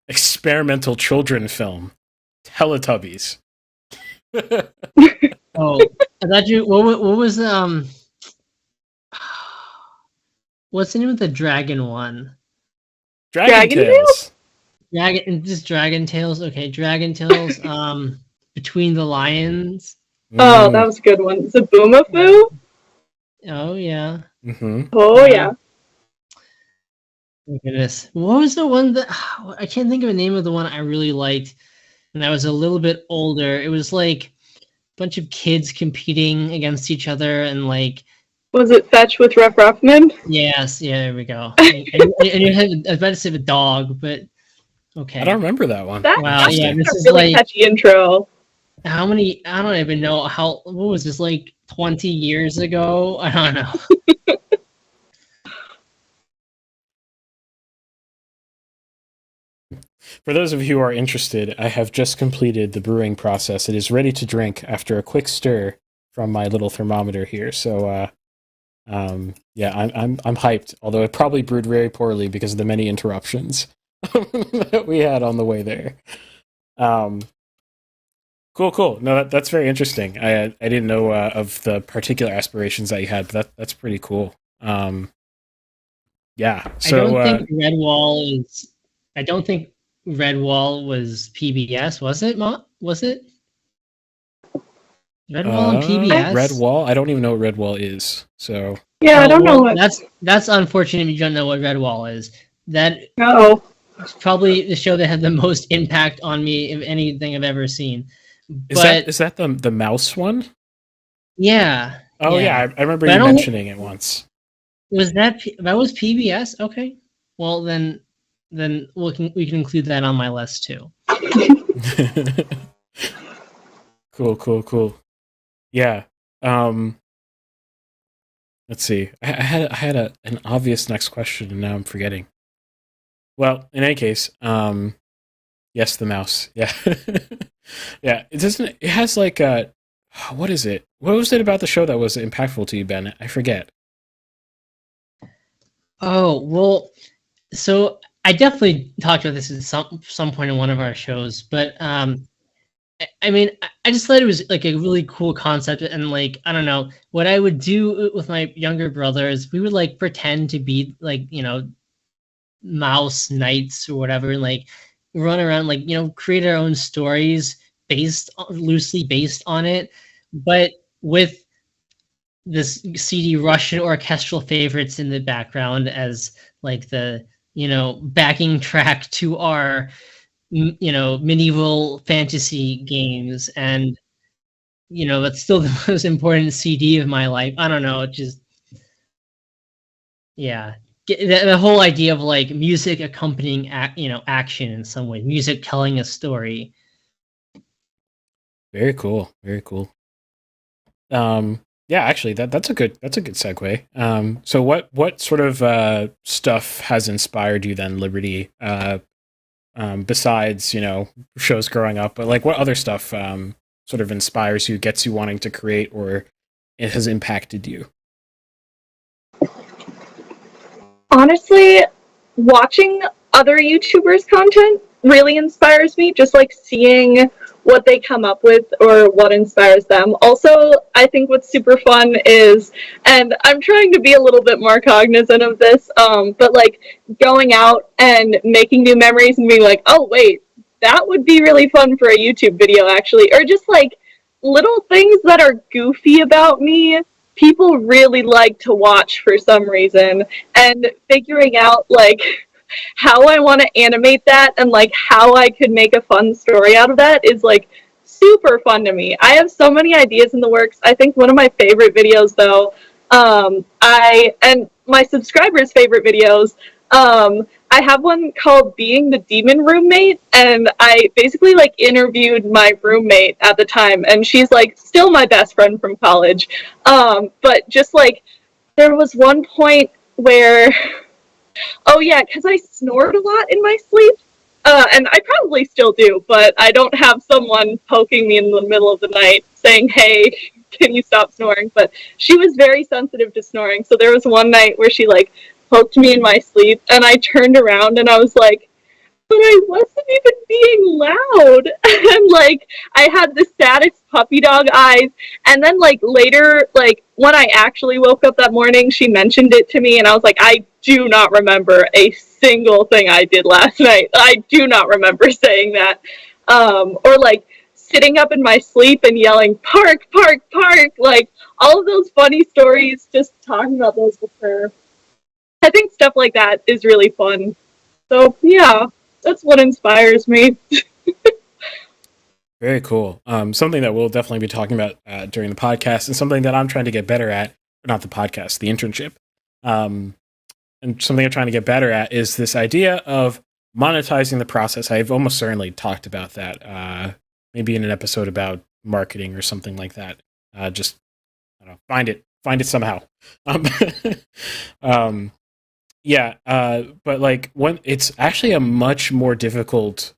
experimental children film, Teletubbies. Oh, I thought you. What was what's the name of the dragon one? Dragon Tales. Dragon Tales. Okay, Dragon Tales. Between the Lions. Oh, that was a good one. Zaboomafoo? Oh yeah. Mm-hmm. Oh yeah. My goodness. What was the one that I can't think of the name of the one I really liked, and I was a little bit older. It was like a bunch of kids competing against each other, and like. Was it Fetch with Ruff Ruffman? Yes, yeah, there we go. and you had, I was about to say a dog, but okay. I don't remember that one. That's wow, yeah, this a is really like catchy intro. how many, I don't even know what was this, like 20 years ago? I don't know. For those of you who are interested, I have just completed the brewing process. It is ready to drink after a quick stir from my little thermometer here. So, yeah, I'm hyped. Although it probably brewed very poorly because of the many interruptions that we had on the way there. Cool. No, that's very interesting. I didn't know of the particular aspirations that you had, but that's pretty cool. Yeah. So I don't think Redwall is. I don't think Redwall was PBS. Was it? Was it? Redwall and PBS. Redwall. I don't even know what Redwall is. So Yeah, I don't know what. That's unfortunate. You don't know what Redwall is. That No. it's probably the show that had the most impact on me of anything I've ever seen. Is that the mouse one? Yeah. Oh yeah, I remember you mentioning it once. Was that was PBS? Okay. Well then we can include that on my list too. Cool. Yeah. Let's see. I had an obvious next question and now I'm forgetting. Well, in any case, yes, the mouse. Yeah. Yeah. It has like what is it? What was it about the show that was impactful to you, Ben? I forget. Oh, well, so I definitely talked about this at some point in one of our shows, but I mean, I just thought it was like a really cool concept, and like, I don't know, what I would do with my younger brothers, we would like pretend to be like, mouse knights or whatever, and like run around, like, create our own stories loosely based on it, but with this CD Russian orchestral favorites in the background as like the backing track to our medieval fantasy games. And that's still the most important CD of my life. I don't know, it just, yeah, the whole idea of like music accompanying action in some way, music telling a story. Very cool. Yeah, actually, that's a good segue. So what sort of stuff has inspired you then, Liberty? Besides shows growing up, but like what other stuff sort of inspires you, gets you wanting to create, or it has impacted you? Honestly, watching other YouTubers' content really inspires me. Just like seeing what they come up with or what inspires them. Also, I think what's super fun is, and I'm trying to be a little bit more cognizant of this, but like going out and making new memories and being like, oh wait, that would be really fun for a YouTube video actually, or just like little things that are goofy about me, people really like to watch for some reason, and figuring out like how I want to animate that and like how I could make a fun story out of that is like super fun to me. I have so many ideas in the works. I think one of my favorite videos though, and my subscribers' favorite videos, I have one called Being the Demon Roommate, and I basically like interviewed my roommate at the time, and she's like still my best friend from college. But just like there was one point where oh yeah, because I snored a lot in my sleep, and I probably still do, but I don't have someone poking me in the middle of the night saying, hey, can you stop snoring? But she was very sensitive to snoring, so there was one night where she like poked me in my sleep, and I turned around and I was like, but I wasn't even being loud. And like I had the saddest puppy dog eyes. And then like later, like when I actually woke up that morning, she mentioned it to me and I was like, I do not remember a single thing I did last night. I do not remember saying that. Or like sitting up in my sleep and yelling, park, park, park. Like all of those funny stories, just talking about those with her. I think stuff like that is really fun. So yeah. That's what inspires me. Very cool. Something that we'll definitely be talking about during the podcast, and something that I'm trying to get better at, not the podcast, the internship. And something I'm trying to get better at is this idea of monetizing the process. I've almost certainly talked about that, maybe in an episode about marketing or something like that. Just I don't know, find it somehow. Um, but like when it's actually a much more difficult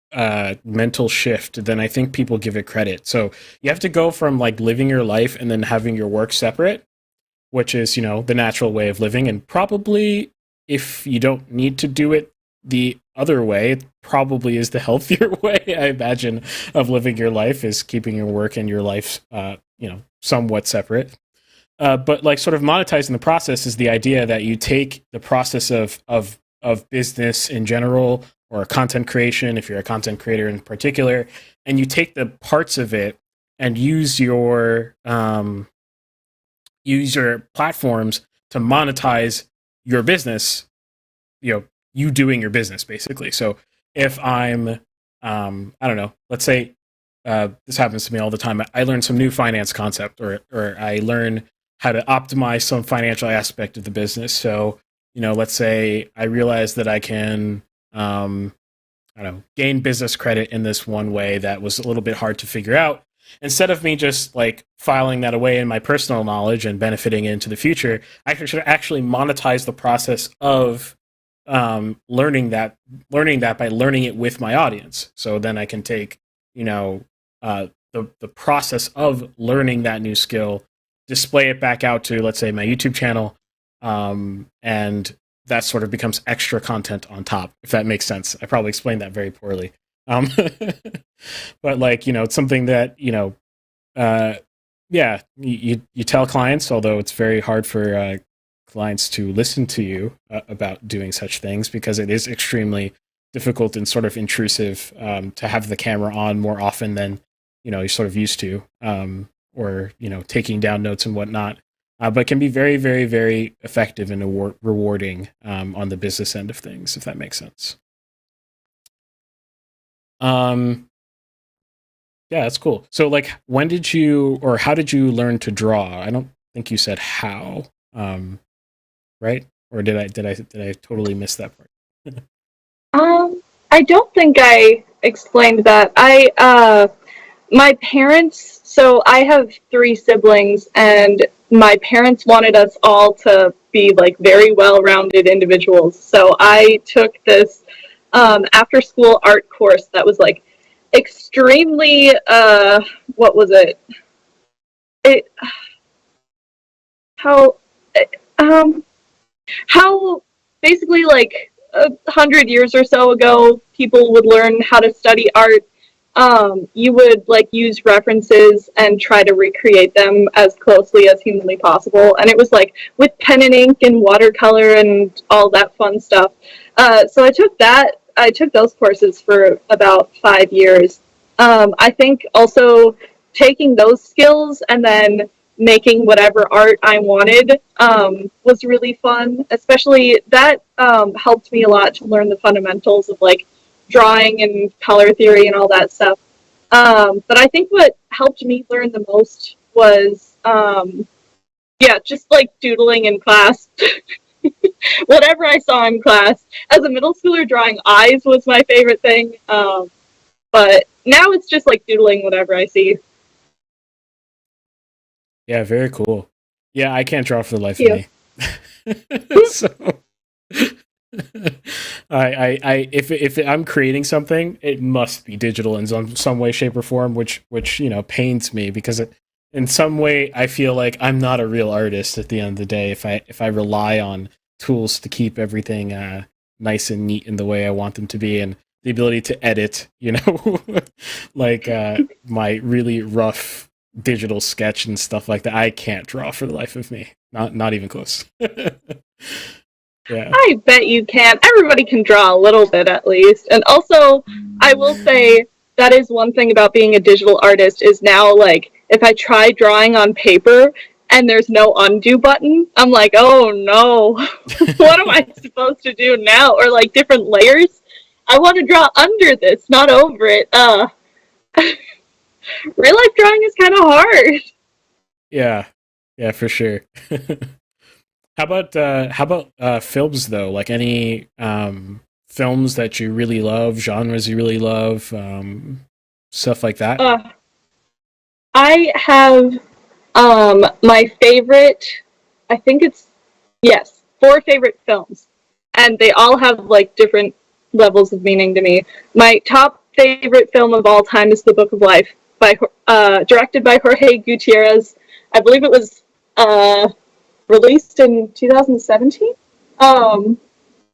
mental shift than I think people give it credit. So you have to go from like living your life and then having your work separate, which is, you know, the natural way of living. And probably if you don't need to do it the other way, it probably is the healthier way, I imagine, of living your life, is keeping your work and your life, you know, somewhat separate. But like sort of monetizing the process is the idea that you take the process of business in general, or content creation, if you're a content creator in particular, and you take the parts of it and use your platforms to monetize your business, you know, you doing your business basically. So if I'm, I don't know, let's say this happens to me all the time. I learn some new finance concept, or I learn how to optimize some financial aspect of the business. So, you know, let's say I realize that I can, I don't know, gain business credit in this one way that was a little bit hard to figure out. Instead of me just like filing that away in my personal knowledge and benefiting into the future, I should actually monetize the process of learning that by learning it with my audience. So then I can take, you know, the process of learning that new skill, display it back out to, let's say, my YouTube channel, and that sort of becomes extra content on top, if that makes sense. I probably explained that very poorly. But like, you know, it's something that, you know, yeah, you tell clients, although it's very hard for clients to listen to you about doing such things, because it is extremely difficult and sort of intrusive to have the camera on more often than, you know, you're sort of used to, or, you know, taking down notes and whatnot. But can be very, very, very effective and rewarding on the business end of things, if that makes sense. Yeah, that's cool. So like, when did you, or how did you learn to draw? I don't think you said how, right? Or did I totally miss that part? I don't think I explained that. My parents, so I have 3 siblings, and my parents wanted us all to be like very well-rounded individuals. So I took this after-school art course that was like extremely, what was it? How basically like 100 years or so ago, people would learn how to study art. You would like use references and try to recreate them as closely as humanly possible. And it was like with pen and ink and watercolor and all that fun stuff. So I took those courses for about 5 years. I think also taking those skills and then making whatever art I wanted was really fun. Especially that helped me a lot to learn the fundamentals of like drawing and color theory and all that stuff. But I think what helped me learn the most was, just like doodling in class. Whatever I saw in class. As a middle schooler, drawing eyes was my favorite thing. But now it's just like doodling whatever I see. Yeah, very cool. Yeah, I can't draw for the life of me. So if I'm creating something, it must be digital in some way, shape, or form, which you know, pains me, because in some way I feel like I'm not a real artist at the end of the day if I rely on tools to keep everything nice and neat in the way I want them to be, and the ability to edit, you know, like my really rough digital sketch and stuff like that. I can't draw for the life of me. Not even close. Yeah. I bet you can. Everybody can draw a little bit at least. And also, I will say that is one thing about being a digital artist is now, like, if I try drawing on paper and there's no undo button, I'm like, oh no, what am I supposed to do now? Or like different layers. I want to draw under this, not over it. Real life drawing is kind of hard. Yeah, for sure. How about films though? Like any films that you really love, genres you really love, stuff like that? I have my favorite, I think it's, yes, 4 favorite films. And they all have like different levels of meaning to me. My top favorite film of all time is The Book of Life, directed by Jorge Gutierrez. I believe it was released in 2017, or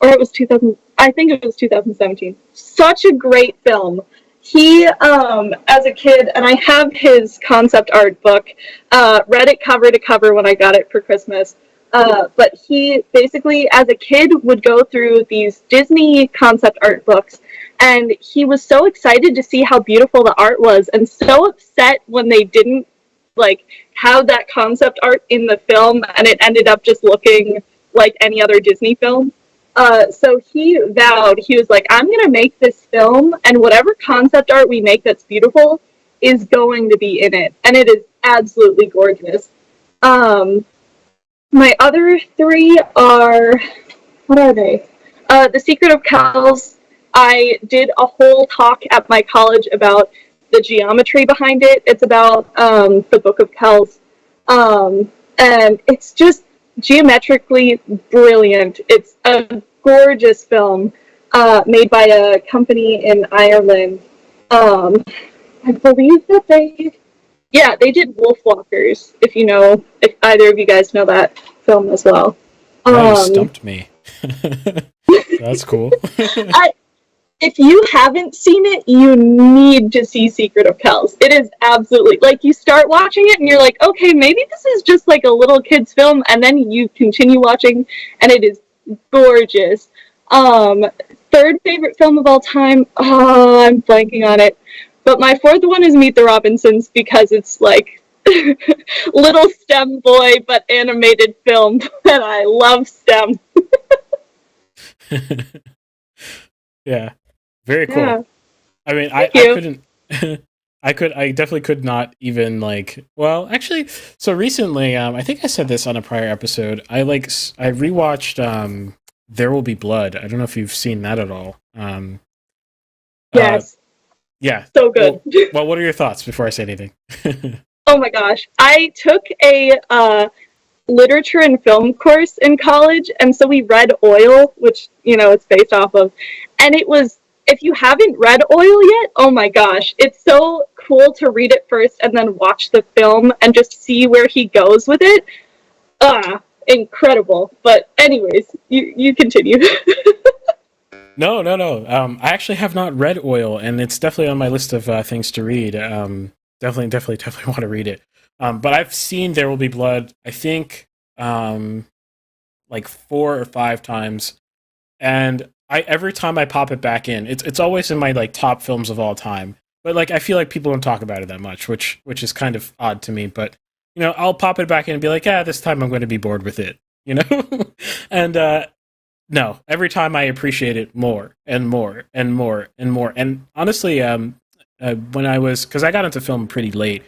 it was 2000. I think it was 2017. Such a great film. He, as a kid, and I have his concept art book, read it cover to cover when I got it for Christmas. But he basically, as a kid, would go through these Disney concept art books, and he was so excited to see how beautiful the art was, and so upset when they didn't like have that concept art in the film, and it ended up just looking like any other Disney film. So he vowed, he was like, I'm gonna make this film, and whatever concept art we make that's beautiful is going to be in it, and it is absolutely gorgeous. My other 3 are, what are they? The Secret of Kells. I did a whole talk at my college about the geometry behind it. It's about the Book of Kells. And it's just geometrically brilliant. It's a gorgeous film made by a company in Ireland. I believe that they did Wolfwalkers, if either of you guys know that film as well. You stumped me. That's cool. If you haven't seen it, you need to see Secret of Kells. It is absolutely, like, you start watching it and you're like, okay, maybe this is just like a little kid's film, and then you continue watching and it is gorgeous. 3rd favorite film of all time, I'm blanking on it. But my 4th one is Meet the Robinsons, because it's like little STEM boy but animated film, and I love STEM. Yeah, very cool. Yeah. I mean, I couldn't. I definitely could not even well, actually, so recently, I think I said this on a prior episode. I rewatched There Will Be Blood. I don't know if you've seen that at all. Yes. Yeah. So good. Well, what are your thoughts before I say anything? Oh my gosh. I took a literature and film course in college, and so we read Oil, which, it's based off of. And it was, if you haven't read Oil yet, oh my gosh, it's so cool to read it first and then watch the film and just see where he goes with it. Incredible. But anyways, you continue. No. I actually have not read Oil, and it's definitely on my list of things to read. Definitely want to read it. But I've seen There Will Be Blood, I think, 4 or 5 times, and every time I pop it back in, it's always in my top films of all time. But I feel like people don't talk about it that much, which is kind of odd to me. But I'll pop it back in and be like, this time I'm going to be bored with it, and no, every time I appreciate it more and more and more and more. And honestly, when because I got into film pretty late,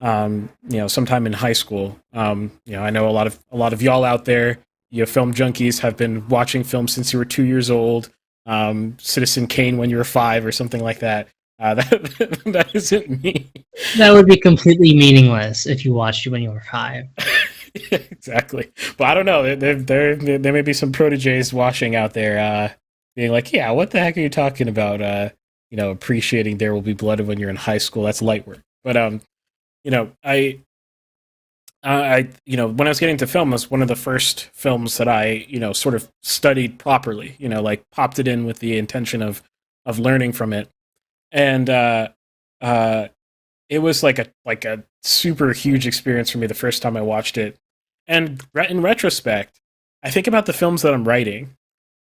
sometime in high school. I know a lot of y'all out there, film junkies, have been watching film since you were 2 years old. Citizen Kane when you were 5 or something like that. That isn't me. That would be completely meaningless if you watched it when you were 5. Yeah, exactly. But I don't know. There may be some proteges watching out there, being like, "Yeah, what the heck are you talking about? Appreciating There Will Be Blood when you're in high school. That's light work." But I when I was getting into film, it was one of the first films that I sort of studied properly. Popped it in with the intention of learning from it, and it was like a super huge experience for me the first time I watched it. And in retrospect, I think about the films that I'm writing,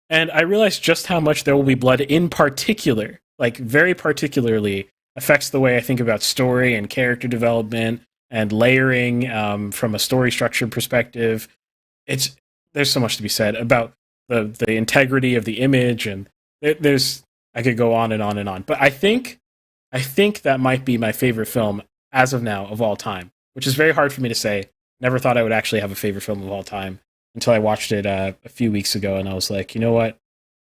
and I realize just how much There Will Be Blood in particular, very particularly, affects the way I think about story and character development and layering from a story structure perspective. There's so much to be said about the integrity of the image, and I could go on and on and on. But I think that might be my favorite film as of now of all time, which is very hard for me to say. Never thought I would actually have a favorite film of all time until I watched it a few weeks ago, and I was like, you know what?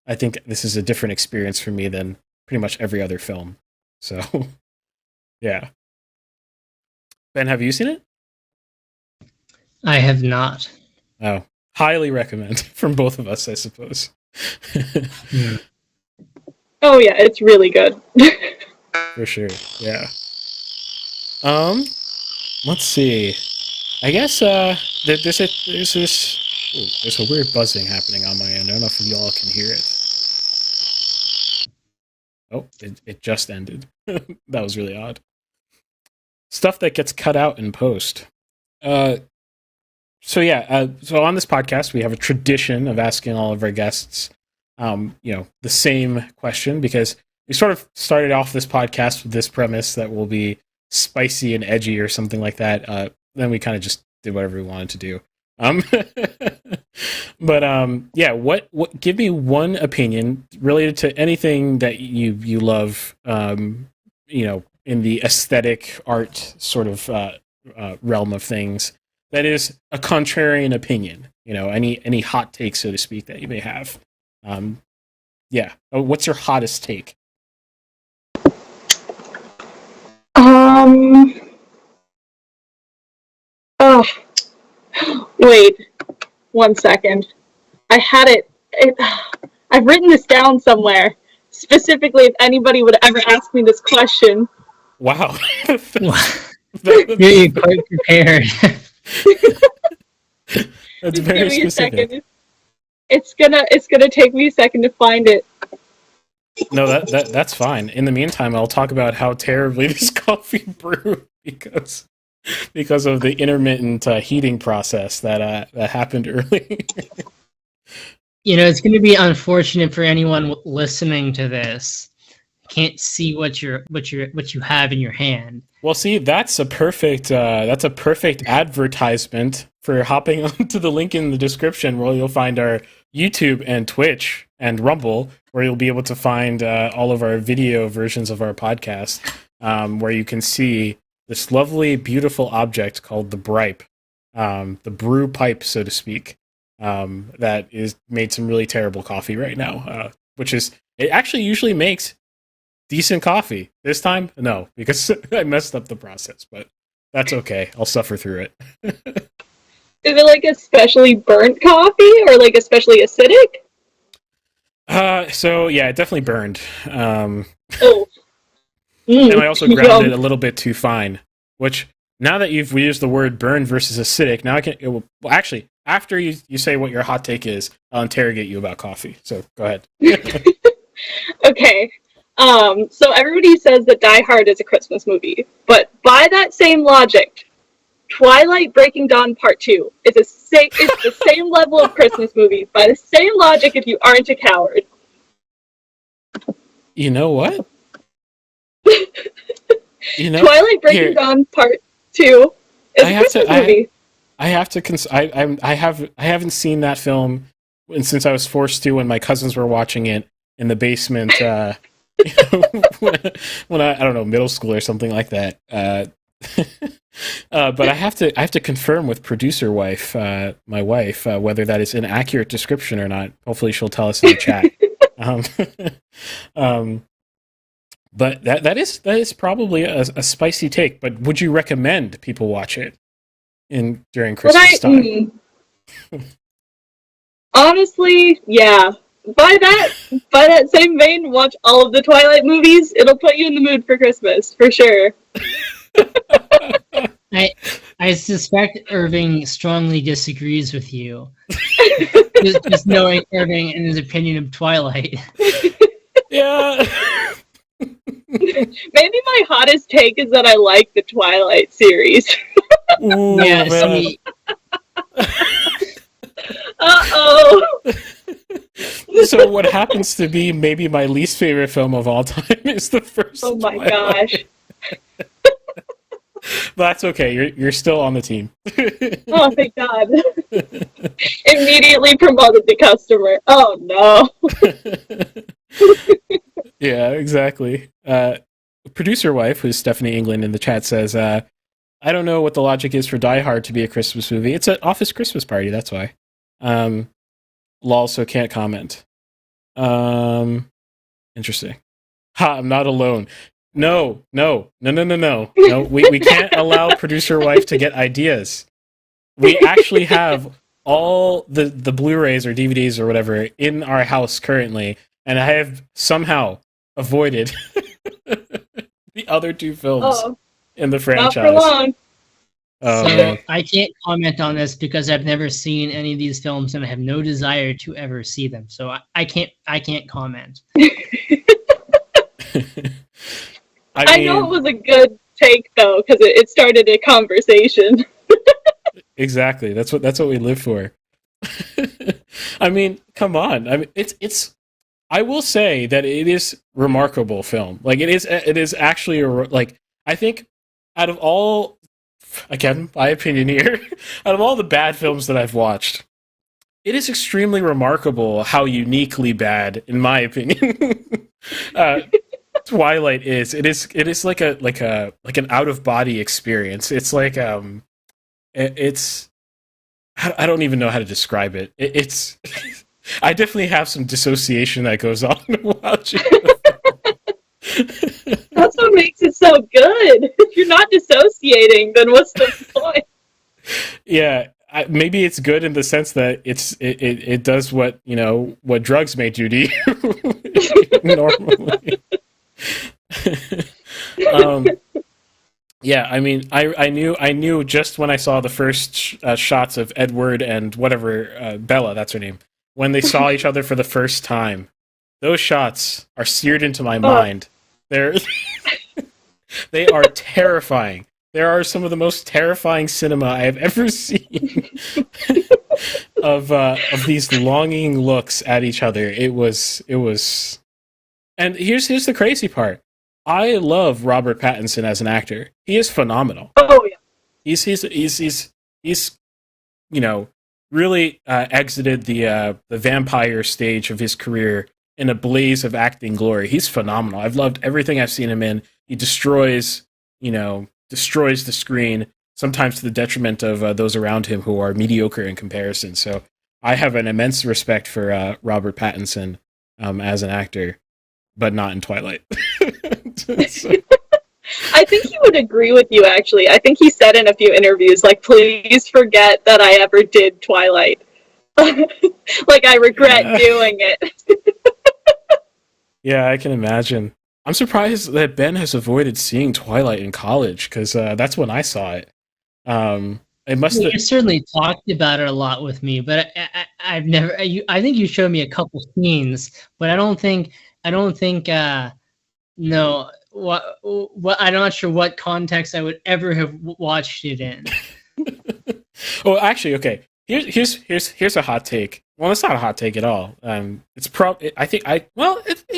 I think this is a different experience for me than pretty much every other film. So, yeah. Ben, have you seen it? I have not. Oh, highly recommend from both of us, I suppose. Oh yeah, it's really good. For sure, yeah. Let's see. I guess there's a weird buzzing happening on my end. I don't know if y'all can hear it. Oh, it just ended. That was really odd. Stuff that gets cut out in post. So on this podcast, we have a tradition of asking all of our guests, the same question, because we sort of started off this podcast with this premise that we'll be spicy and edgy or something like that. Then we kind of just did whatever we wanted to do. What give me one opinion related to anything that you love, in the aesthetic art sort of realm of things, that is a contrarian opinion, any hot take, so to speak, that you may have. What's your hottest take? Oh, wait 1 second. I had it. I've written this down somewhere, specifically if anybody would ever ask me this question. Wow. You're quite prepared. That's very specific. It's gonna take me a second to find it. No, that's fine. In the meantime, I'll talk about how terribly this coffee brewed because of the intermittent heating process that happened early. It's going to be unfortunate for anyone listening to this. Can't see what you have in your hand. Well, see, that's a perfect advertisement for hopping onto the link in the description, where you'll find our YouTube and Twitch and Rumble, where you'll be able to find all of our video versions of our podcast, where you can see this lovely, beautiful object called the Bripe, the brew pipe, so to speak, that is made some really terrible coffee right now, it actually usually makes decent coffee. This time, no, because I messed up the process, but that's okay. I'll suffer through it. Is it like especially burnt coffee or like especially acidic? It definitely burned. And I also ground it a little bit too fine, which, now that we used the word burn versus acidic, now actually, after you say what your hot take is, I'll interrogate you about coffee. So go ahead. Okay. So everybody says that Die Hard is a Christmas movie, but by that same logic, Twilight Breaking Dawn Part 2 is it's the same level of Christmas movie, by the same logic, if you aren't a coward. You know what? Twilight Breaking Dawn Part 2 is a Christmas movie. I haven't seen that film since I was forced to when my cousins were watching it in the basement when I don't know, middle school or something like that. But I have to confirm with producer wife, my wife, whether that is an accurate description or not. Hopefully she'll tell us in the chat. But that is probably a spicy take. But would you recommend people watch it during Christmas time? Honestly, yeah. By that same vein, watch all of the Twilight movies. It'll put you in the mood for Christmas, for sure. I suspect Irving strongly disagrees with you. just knowing Irving and his opinion of Twilight. Yeah. Maybe my hottest take is that I like the Twilight series. Ooh, yeah, see. Uh-oh. So what happens to be maybe my least favorite film of all time is the first. Oh my Twilight. gosh. But that's okay. You're still on the team. Oh, thank God. Immediately promoted the customer. Oh, no. Yeah, exactly. Producer wife, who's Stephanie England in the chat, says, I don't know what the logic is for Die Hard to be a Christmas movie. It's an office Christmas party, that's why. Lol, so can't comment. Interesting. Ha, I'm not alone. No. We can't allow producer wife to get ideas. We actually have all the Blu-rays or DVDs or whatever in our house currently, and I have somehow avoided the other two films in the franchise. Not for long. Oh, So man. I can't comment on this because I've never seen any of these films and I have no desire to ever see them. So I can't comment. I know it was a good take though, because it started a conversation. Exactly. That's what we live for. I mean, come on. I mean, it's. I will say that it is remarkable film. Like it is actually like I think out of all, again, my opinion here, out of all the bad films that I've watched, it is extremely remarkable how uniquely bad, in my opinion, Twilight is. It is like an out of body experience. It's like it's I don't even know how to describe it. It's I definitely have some dissociation that goes on watching. That's what makes it so good. If you're not dissociating, then what's the point? Yeah, maybe it's good in the sense that it does what what drugs may do to you normally. Yeah, I mean, I knew just when I saw the first shots of Edward and whatever Bella, that's her name, when they saw each other for the first time. Those shots are seared into my mind. They are terrifying. There are some of the most terrifying cinema I have ever seen of these longing looks at each other. It was, and here's the crazy part. I love Robert Pattinson as an actor. He is phenomenal. Oh yeah. He's really exited the vampire stage of his career in a blaze of acting glory. He's phenomenal. I've loved everything I've seen him in. He destroys the screen, sometimes to the detriment of those around him who are mediocre in comparison. So I have an immense respect for Robert Pattinson as an actor, but not in Twilight. So. I think he would agree with you, actually. I think he said in a few interviews, like, please forget that I ever did Twilight. Like, I regret doing it. Yeah, I can imagine. I'm surprised that Ben has avoided seeing Twilight in college, because that's when I saw it. It must have... You certainly talked about it a lot with me, but I've never... I think you showed me a couple scenes, but I don't think... No, what I'm not sure what context I would ever have watched it in. Well, actually, okay. Here's a hot take. Well, it's not a hot take at all. It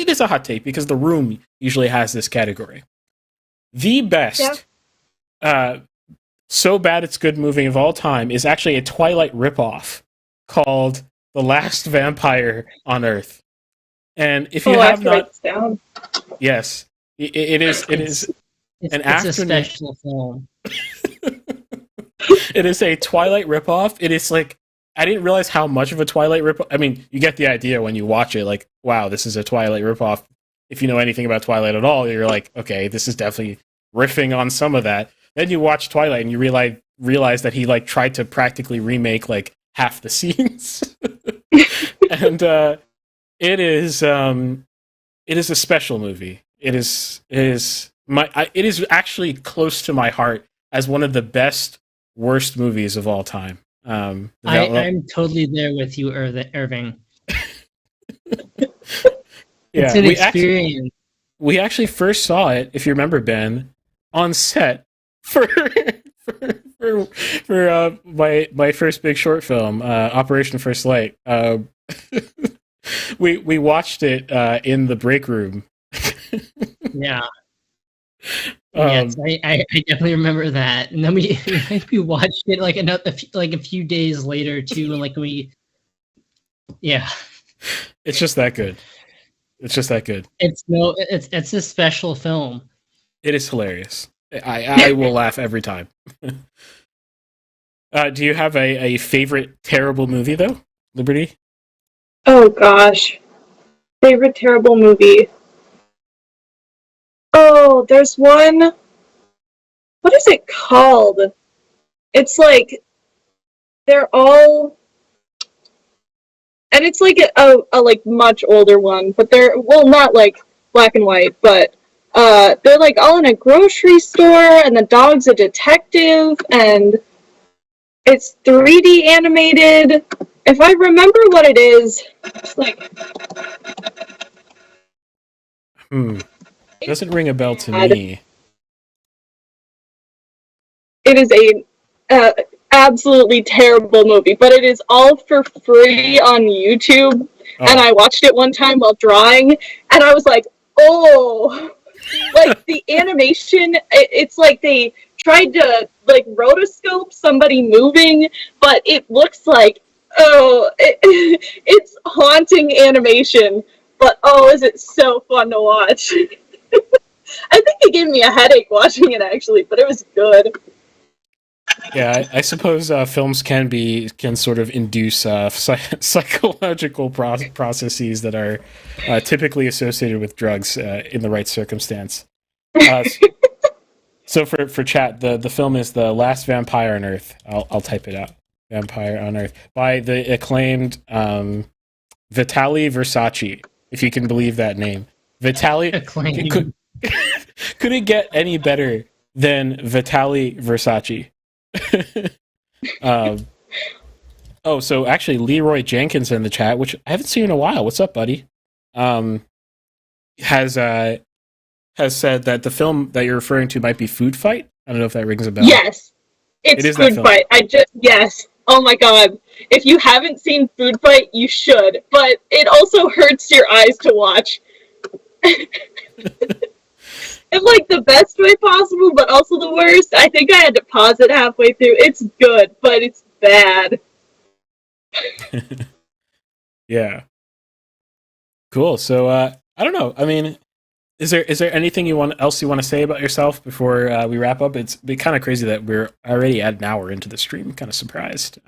is a hot take because The Room usually has this category. The best, so bad it's good movie of all time is actually a Twilight ripoff called The Last Vampire on Earth. And if you have not, down. Yes, it is an afternoon. It's a special film. It is a Twilight ripoff. It is like, I didn't realize how much of a Twilight ripoff. I mean, you get the idea when you watch it. Like, wow, this is a Twilight ripoff. If you know anything about Twilight at all, you're like, okay, this is definitely riffing on some of that. Then you watch Twilight and you realize that he like tried to practically remake like half the scenes, and it is a special movie. It is actually close to my heart as one of the best worst movies of all time. I'm totally there with you, Irving. Yeah, it's an experience. We actually first saw it, if you remember, Ben, on set for my first big short film, Operation First Light. We watched it in the break room. Yeah. Yes, I definitely remember that. And then we watched it like a few days later too, and It's just that good. It's a special film. It is hilarious. I will laugh every time. Do you have a favorite terrible movie though, Liberty? Oh gosh. Favorite terrible movie. Oh, there's one. What is it called? It's like they're all, and it's like a like much older one, but they're, well, not like black and white, but they're like all in a grocery store, and the dog's a detective, and it's 3D animated. If I remember what it is, it's like Doesn't ring a bell to me. it is a absolutely terrible movie, but it is all for free on YouTube. Oh. And I watched it one time while drawing, and I was like, oh, like the animation, it's like they tried to like rotoscope somebody moving, but it looks like, oh, it's haunting animation, but oh, is it so fun to watch. I think it gave me a headache watching it, actually, but it was good. Yeah, I suppose films can sort of induce psychological processes that are typically associated with drugs in the right circumstance. So for chat, the film is The Last Vampire on Earth. I'll type it out. Vampire on Earth by the acclaimed Vitaly Versace, if you can believe that name. Vitaly could it get any better than Vitaly Versace? So actually Leroy Jenkins in the chat, which I haven't seen in a while. What's up, buddy? Has said that the film that you're referring to might be Food Fight. I don't know if that rings a bell. Yes, it's Food Fight. Yes. Oh my god. If you haven't seen Food Fight, you should. But it also hurts your eyes to watch. In like the best way possible, but also the worst. I think I had to pause it halfway through. It's good, but it's bad. Yeah. Cool. So I don't know. I mean, is there anything else you want to say about yourself before we wrap up? It's been kind of crazy that we're already at an hour into the stream. I'm kind of surprised.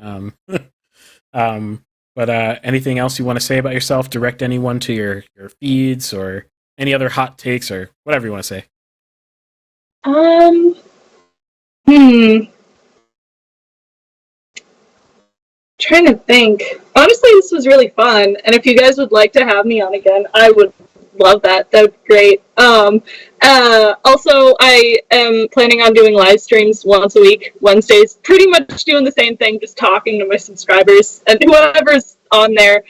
But anything else you want to say about yourself? Direct anyone to your feeds or any other hot takes or whatever you want to say. Trying to think. Honestly, this was really fun, and if you guys would like to have me on again, I would love that. That would be great. Also, I am planning on doing live streams once a week, Wednesdays. Pretty much doing the same thing, just talking to my subscribers and whoever's on there.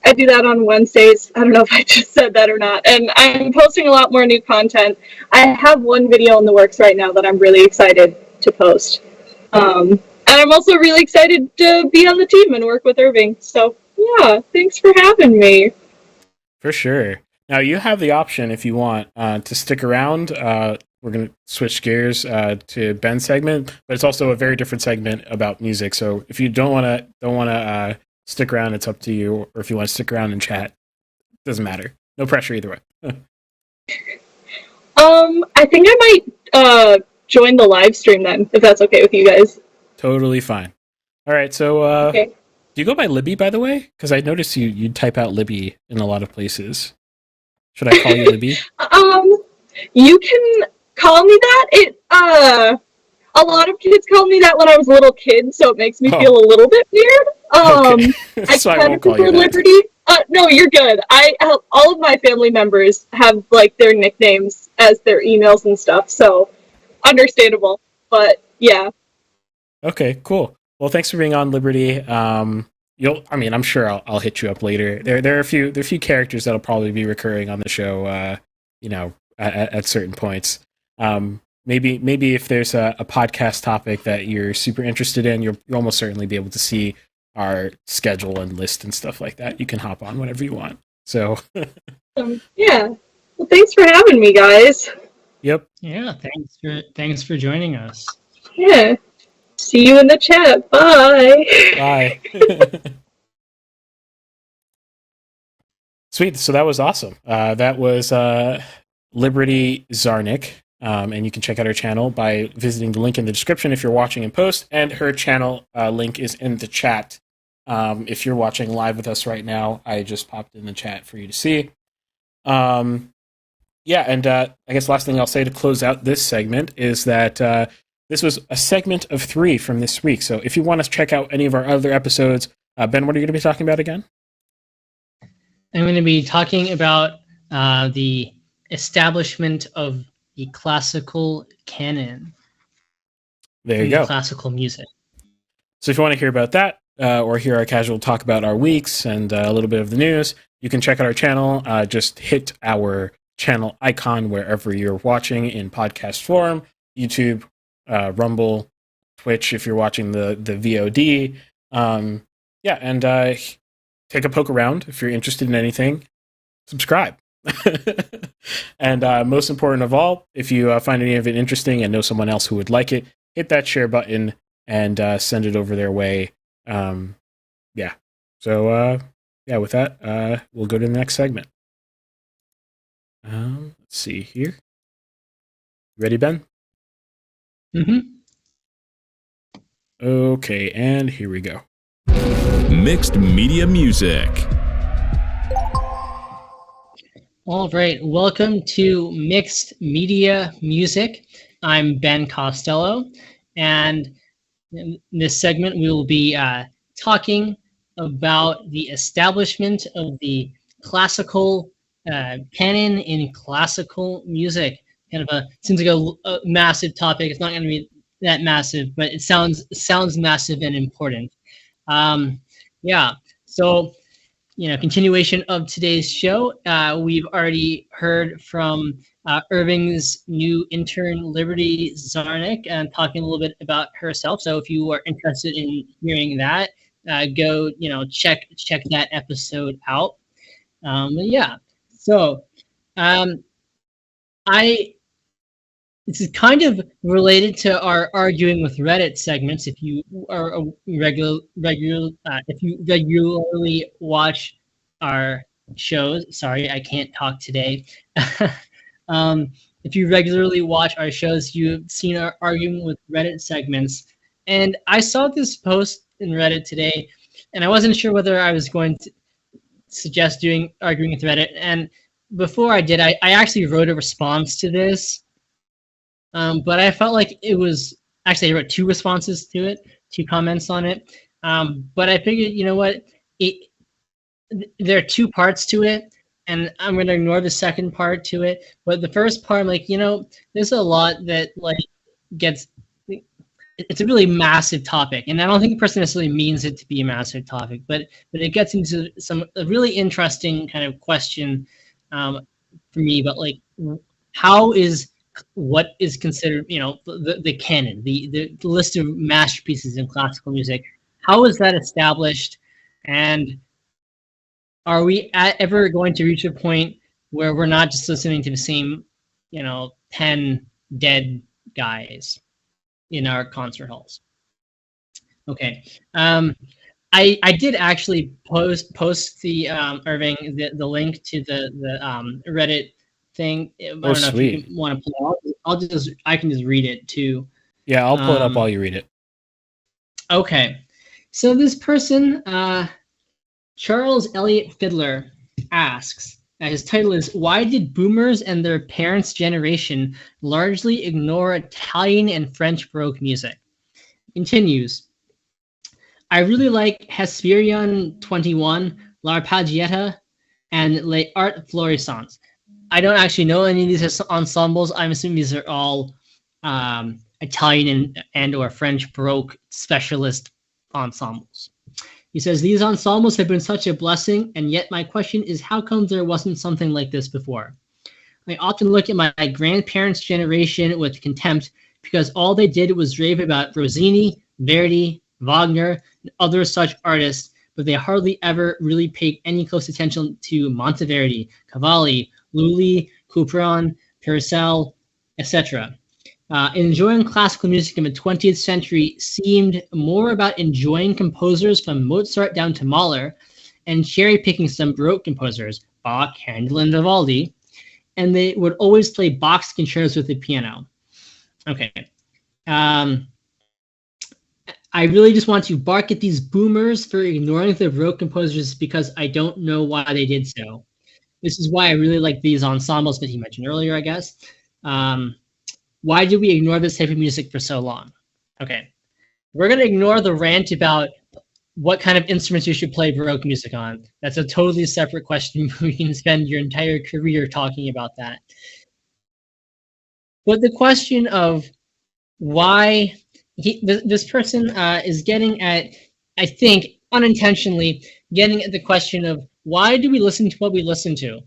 I do that on Wednesdays. I don't know if I just said that or not. And I'm posting a lot more new content. I have one video in the works right now that I'm really excited to post. And I'm also really excited to be on the team and work with Irving. So, yeah, thanks for having me. For sure. Now, you have the option, if you want, to stick around. We're going to switch gears to Ben's segment, but it's also a very different segment about music. So if you don't want to stick around, it's up to you. Or if you want to stick around and chat, doesn't matter. No pressure either way. I think I might join the live stream then, if that's okay with you guys. Totally fine. All right, so okay. Do you go by Libby, by the way? Because I noticed you type out Libby in a lot of places. Should I call you Libby? You can call me that. A lot of kids called me that when I was a little kid, so it makes me feel a little bit weird. Okay. So I won't call you that. Liberty. No, you're good. All of my family members have like their nicknames as their emails and stuff, so understandable. But yeah. Okay, cool. Well, thanks for being on, Liberty. I'm sure I'll hit you up later. There are a few characters that'll probably be recurring on the show. At certain points. Maybe if there's a podcast topic that you're super interested in, you'll almost certainly be able to see our schedule and list and stuff like that. You can hop on whenever you want. So yeah. Well, thanks for having me, guys. Yep. Yeah, thanks for joining us. Yeah. See you in the chat. Bye. Bye. Sweet. So that was awesome. That was Liberty Czarnik. And you can check out her channel by visiting the link in the description if you're watching in post. And her channel link is in the chat. If you're watching live with us right now, I just popped in the chat for you to see. Yeah, and I guess last thing I'll say to close out this segment is that this was a segment of 3 from this week. So if you want to check out any of our other episodes, Ben, what are you going to be talking about again? I'm going to be talking about the establishment of the classical canon. There you go. Classical music. So if you want to hear about that, or hear our casual talk about our weeks and a little bit of the news, you can check out our channel. Just hit our channel icon wherever you're watching in podcast form, YouTube, Rumble, Twitch if you're watching the VOD. And take a poke around if you're interested in anything. Subscribe. And most important of all, if you find any of it interesting and know someone else who would like it, hit that share button and send it over their way. With that, we'll go to the next segment. Let's see here. Ready, Ben? Mm-hmm. Okay, and here we go. Mixed media music. All right, welcome to Mixed Media Music. I'm Ben Costello, and in this segment we will be talking about the establishment of the classical canon in classical music. Seems like a massive topic. It's not going to be that massive, but it sounds massive and important. So, continuation of today's show. We've already heard from Irving's new intern, Liberty Czarnik, and talking a little bit about herself. So if you are interested in hearing that, go, check that episode out. This is kind of related to our arguing with Reddit segments. If you are a if you regularly watch our shows, sorry, I can't talk today. If you regularly watch our shows, you've seen our arguing with Reddit segments. And I saw this post in Reddit today, and I wasn't sure whether I was going to suggest arguing with Reddit. And before I did, I actually wrote a response to this. But I felt like it was actually, I wrote 2 responses to it, 2 comments on it. But I figured, you know what, there are 2 parts to it, and I'm going to ignore the second part to it. But the first part, I'm like, there's a lot that it's a really massive topic, and I don't think the person necessarily means it to be a massive topic, but it gets into a really interesting kind of question for me about what is considered, the canon, the list of masterpieces in classical music. How is that established? And are we ever going to reach a point where we're not just listening to the same, 10 dead guys in our concert halls? Okay. I did actually post the Irving the link to the Reddit thing. I don't know sweet. If you want to pull it out. I can just read it too. Yeah, I'll pull it up while you read it. Okay. So this person, Charles Elliott Fiddler, asks, his title is, "Why did boomers and their parents' generation largely ignore Italian and French Baroque music?" Continues, "I really like Hesperion 21, L'Arpeggiata, and Les Art Florissants." I don't actually know any of these ensembles. I'm assuming these are all Italian and or French Baroque specialist ensembles. He says, "These ensembles have been such a blessing, and yet my question is, how come there wasn't something like this before? I often look at my grandparents' generation with contempt because all they did was rave about Rossini, Verdi, Wagner, and other such artists, but they hardly ever really paid any close attention to Monteverdi, Cavalli, Lully, Couperin, Purcell, etc. Enjoying classical music in the 20th century seemed more about enjoying composers from Mozart down to Mahler and cherry-picking some Baroque composers, Bach, Handel, and Vivaldi, and they would always play Bach's concertos with the piano." Okay. I really just want to bark at these boomers for ignoring the Baroque composers because I don't know why they did so. This is why I really like these ensembles that he mentioned earlier, I guess. Why do we ignore this type of music for so long? Okay, we're going to ignore the rant about what kind of instruments you should play Baroque music on. That's a totally separate question. We can spend your entire career talking about that. But the question of why this person is getting at, I think, unintentionally, getting at the question of why do we listen to what we listen to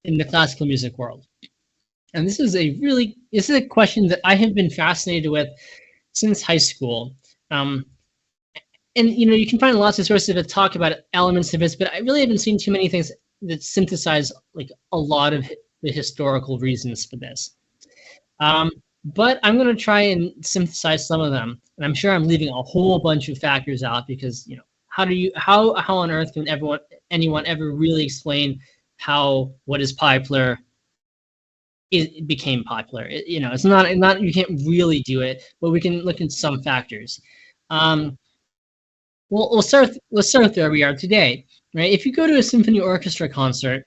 in the classical music world? And this is a question that I have been fascinated with since high school. And you can find lots of sources that talk about elements of this, but I really haven't seen too many things that synthesize like a lot of the historical reasons for this. But I'm going to try and synthesize some of them, and I'm sure I'm leaving a whole bunch of factors out because how on earth can anyone ever really explain how what is popular it became popular? It's not you can't really do it, but we can look at some factors. Well, let's start with where we are today, right? If you go to a symphony orchestra concert,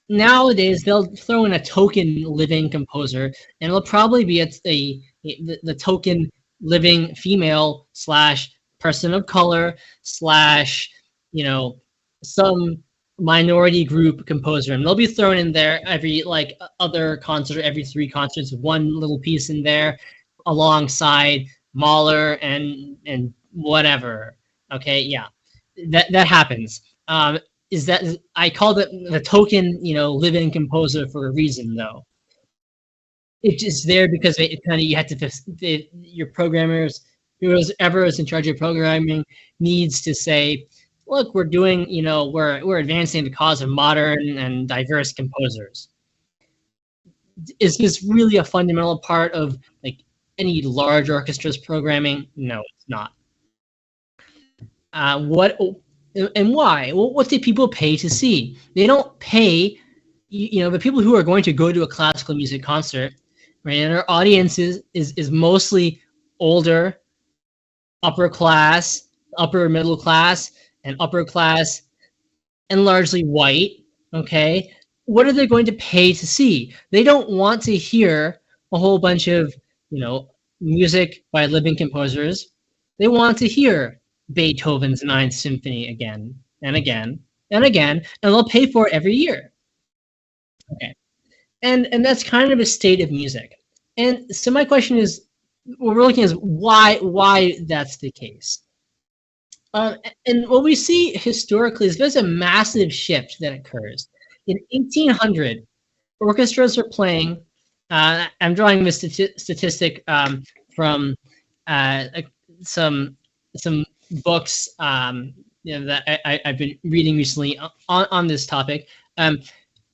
nowadays they'll throw in a token living composer, and it'll probably be the token living female / person of color / some minority group composer, and they'll be thrown in there every other concert, every 3 concerts, one little piece in there alongside Mahler and whatever. Okay, yeah, that happens. Is that I called it the token, living composer for a reason, though. It's just there because it kind of you have to your programmers, whoever is in charge of programming, needs to say, look, we're doing, we're advancing the cause of modern and diverse composers. Is this really a fundamental part of any large orchestra's programming? No, it's not. What and why? Well, what do people pay to see? They don't pay, the people who are going to go to a classical music concert, right? And our audience is mostly older, upper class, upper middle class, and upper class, and largely white. Okay, what are they going to pay to see? They don't want to hear a whole bunch of music by living composers. They want to hear Beethoven's Ninth Symphony again and again and again, and they'll pay for it every year. Okay, and that's kind of a state of music. And so my question is, what we're looking at is why that's the case. And what we see historically is there's a massive shift that occurs. In 1800, orchestras are playing. I'm drawing this statistic from some books that I've been reading recently on this topic.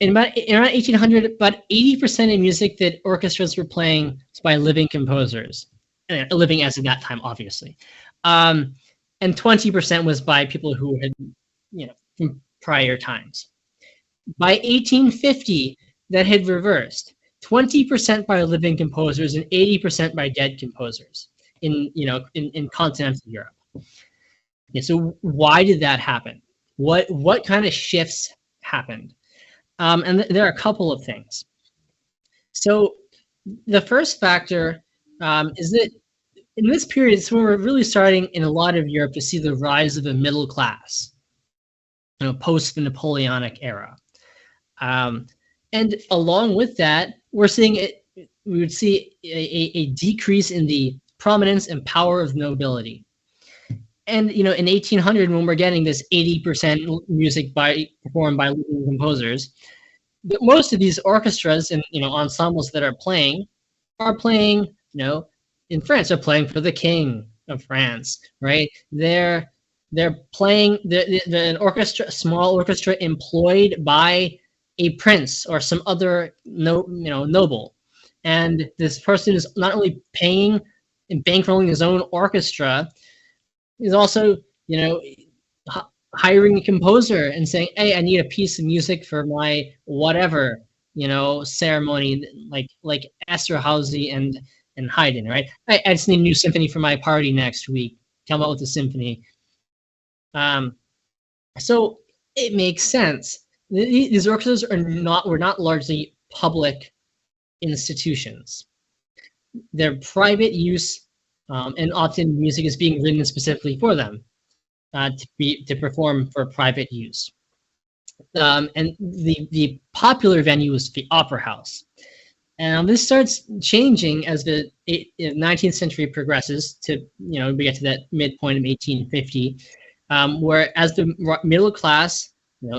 In around 1800, about 80% of music that orchestras were playing was by living composers, living as of that time, obviously, and 20% was by people who had, from prior times. By 1850, that had reversed. 20% by living composers and 80% by dead composers in continental Europe. Okay, so why did that happen? What kind of shifts happened? And there are a couple of things. So the first factor is that in this period, it's when we're really starting in a lot of Europe to see the rise of a middle class, post the Napoleonic era. And along with that, we would see a decrease in the prominence and power of nobility. And in 1800, when we're getting this 80% music performed by living composers, most of these orchestras and ensembles that are playing, in France, are playing for the King of France, right? They're playing an orchestra, small orchestra employed by a prince or some other noble, and this person is not only paying and bankrolling his own orchestra, he's also hiring a composer and saying, hey, I need a piece of music for my whatever ceremony, like Esterhazy and Haydn, right? I just need a new symphony for my party next week. Come out with a symphony. So it makes sense. These orchestras were not largely public institutions. They're private use, and often music is being written specifically for them to perform for private use. And the popular venue is the opera house. And this starts changing as the 19th century progresses to, we get to that midpoint of 1850, where as the middle class,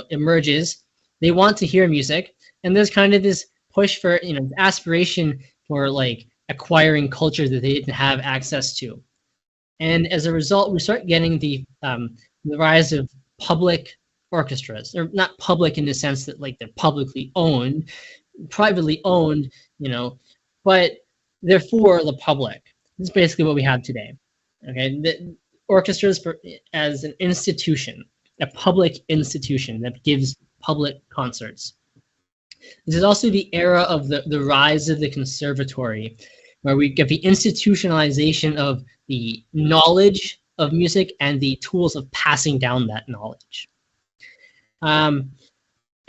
emerges, they want to hear music, and there's kind of this push for, aspiration for like acquiring culture that they didn't have access to. And as a result, we start getting the rise of public orchestras. They're not public in the sense that like they're publicly owned, privately owned, but they're for the public. This is basically what we have today. Okay, the orchestras as an institution, a public institution that gives public concerts. This is also the era of the rise of the conservatory, where we get the institutionalization of the knowledge of music and the tools of passing down that knowledge.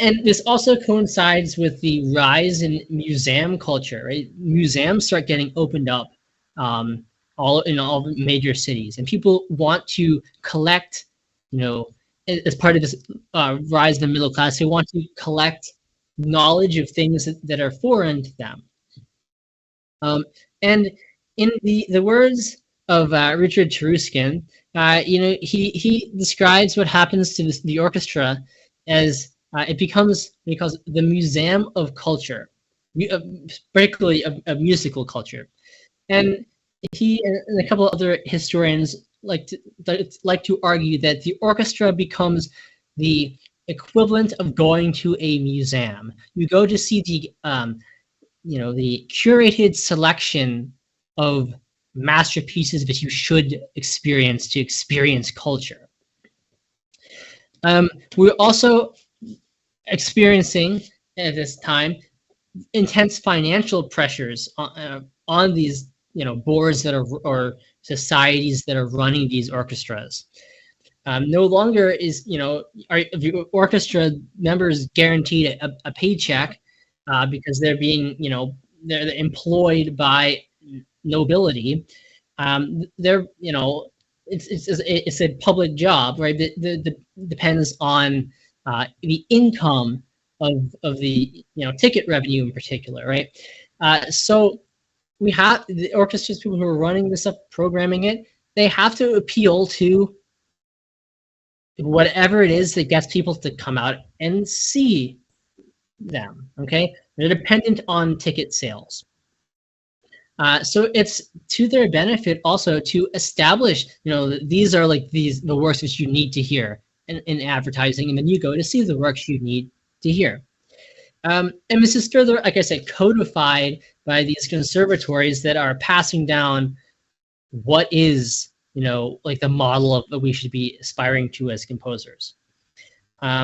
And this also coincides with the rise in museum culture, right? Museums start getting opened up all the major cities, and people want to collect, as part of this rise in the middle class, they want to collect knowledge of things that are foreign to them. And in the words of Richard Cheruskin, he describes what happens to the orchestra as it becomes the museum of culture, particularly of musical culture. And he and a couple of other historians like to argue that the orchestra becomes the equivalent of going to a museum. You go to see the curated selection of masterpieces that you should experience to experience culture. We're also experiencing at this time intense financial pressures on these boards that are or societies that are running these orchestras. No longer is are the orchestra members guaranteed a paycheck because they're being they're employed by nobility. They're it's a public job, right? That depends on the income of the ticket revenue in particular, right? So we have the orchestras, people who are running this up, programming it, they have to appeal to whatever it is that gets people to come out and see them. Okay, they're dependent on ticket sales. So it's to their benefit also to establish, these are like the works that you need to hear in advertising, and then you go to see the works you need to hear. And this is further, like I said, codified by these conservatories that are passing down what is, like the model of that we should be aspiring to as composers.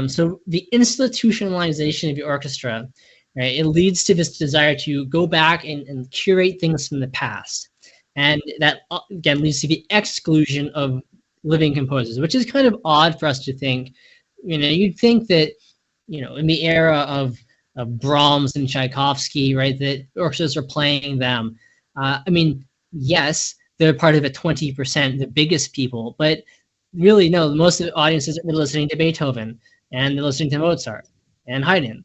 So the institutionalization of the orchestra, right, it leads to this desire to go back and curate things from the past. And that, again, leads to the exclusion of living composers, which is kind of odd for us to think. You'd think that, in the era of Brahms and Tchaikovsky, right, that orchestras are playing them. Yes, they're part of the 20%, the biggest people, but really, no, most of the audiences are listening to Beethoven, and they're listening to Mozart and Haydn.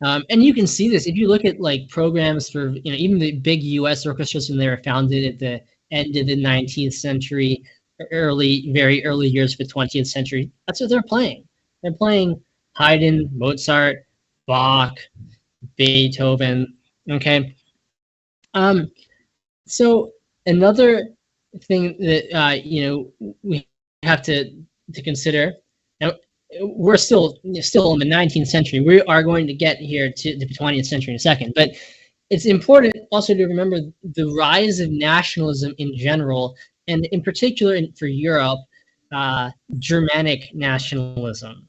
And you can see this if you look at like programs for even the big U.S. orchestras when they were founded at the end of the 19th century, very early years of the 20th century. That's what they're playing. They're playing Haydn, Mozart, Bach, Beethoven. Okay. So another thing that we have to consider. Now, we're still in the 19th century. We are going to get here to the 20th century in a second, but it's important also to remember the rise of nationalism in general, and in particular for Europe, Germanic nationalism.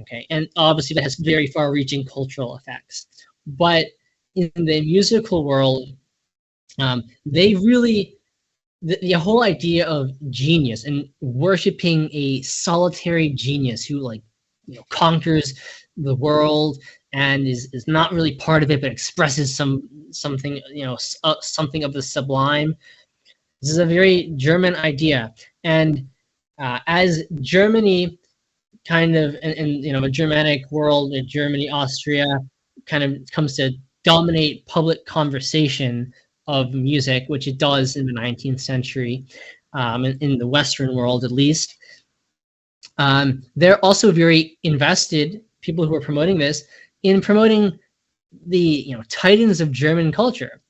Okay, and obviously that has very far-reaching cultural effects. But in the musical world, they really the whole idea of genius and worshiping a solitary genius who conquers the world and is not really part of it but expresses something something of the sublime. This is a very German idea, and as Germany kind of in a Germanic world, in Germany, Austria kind of comes to dominate public conversation of music, which it does in the 19th century, in the Western world at least. They're also very invested, people who are promoting this, in promoting the titans of German culture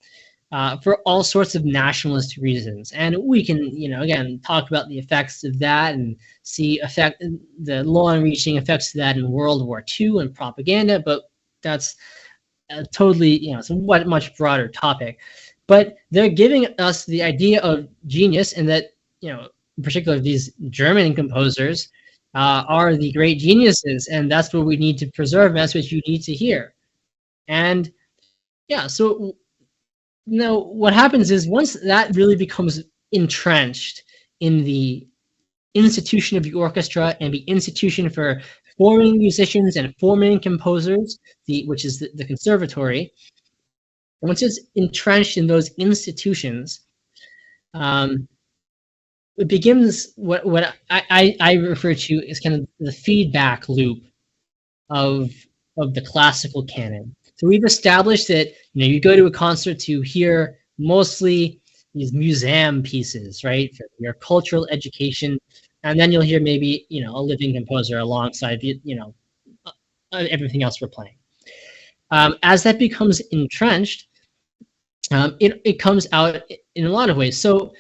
for all sorts of nationalist reasons. And we can, again, talk about the effects of that and see the long-reaching effects of that in World War II and propaganda, but that's totally, it's a much broader topic. But they're giving us the idea of genius, and that, in particular, these German composers are the great geniuses, and that's what we need to preserve, and that's what you need to hear. And yeah, so what happens is once that really becomes entrenched in the institution of the orchestra and the institution for forming musicians and forming composers, which is the conservatory, once it's entrenched in those institutions, it begins what I refer to as kind of the feedback loop of the classical canon. So we've established that you go to a concert to hear mostly these museum pieces, right, for your cultural education, and then you'll hear maybe a living composer alongside everything else we're playing. As that becomes entrenched, it comes out in a lot of ways. So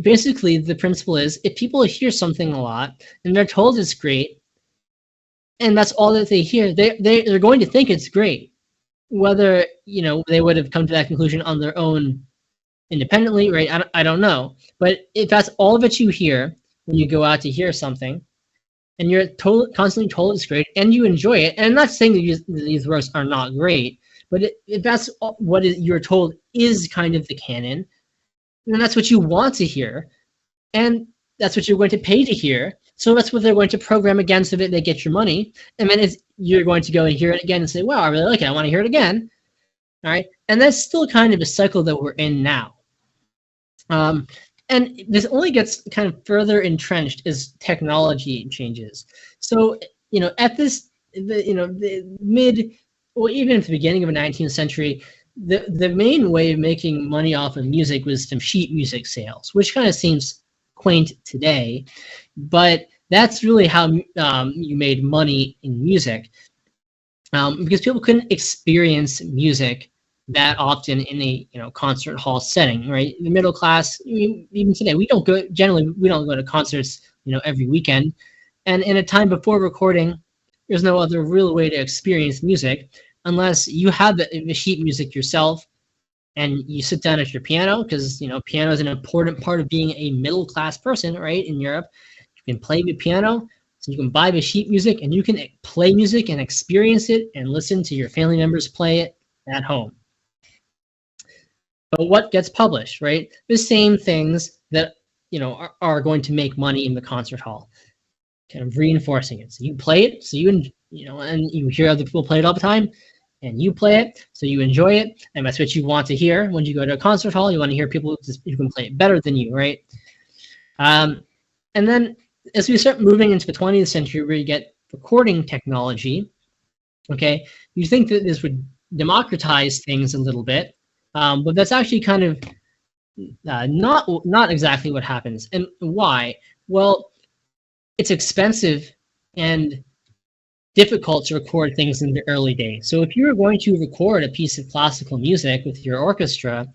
basically, the principle is, if people hear something a lot and they're told it's great, and that's all that they hear, they're going to think it's great. Whether they would have come to that conclusion on their own independently, right? I don't know. But if that's all that you hear when you go out to hear something, and you're constantly told it's great, and you enjoy it, and I'm not saying that these works are not great, but if that's what you're told is kind of the canon, then that's what you want to hear, and that's what you're going to pay to hear. So that's what they're going to program again so that they get your money. And then you're going to go and hear it again and say, wow, I really like it. I want to hear it again. All right. And that's still kind of a cycle that we're in now. And this only gets kind of further entrenched as technology changes. So, at the mid, or even at the beginning of the 19th century, the main way of making money off of music was from sheet music sales, which kind of seems quaint today, but that's really how you made money in music, because people couldn't experience music that often in a concert hall setting, right? The middle class, even today, we don't go to concerts every weekend, and in a time before recording, there's no other real way to experience music unless you have the sheet music yourself and you sit down at your piano, because piano is an important part of being a middle class person, right? In Europe, you can play the piano, so you can buy the sheet music and you can play music and experience it and listen to your family members play it at home. But what gets published, right? The same things that are going to make money in the concert hall, kind of reinforcing it. So you play it, so and you hear other people play it all the time, and you play it, so you enjoy it, and that's what you want to hear when you go to a concert hall. You want to hear people who can play it better than you, right? And then as we start moving into the 20th century, where you get recording technology, okay, you think that this would democratize things a little bit, but that's actually kind of not exactly what happens. And why? Well, it's expensive and difficult to record things in the early days. So if you're going to record a piece of classical music with your orchestra,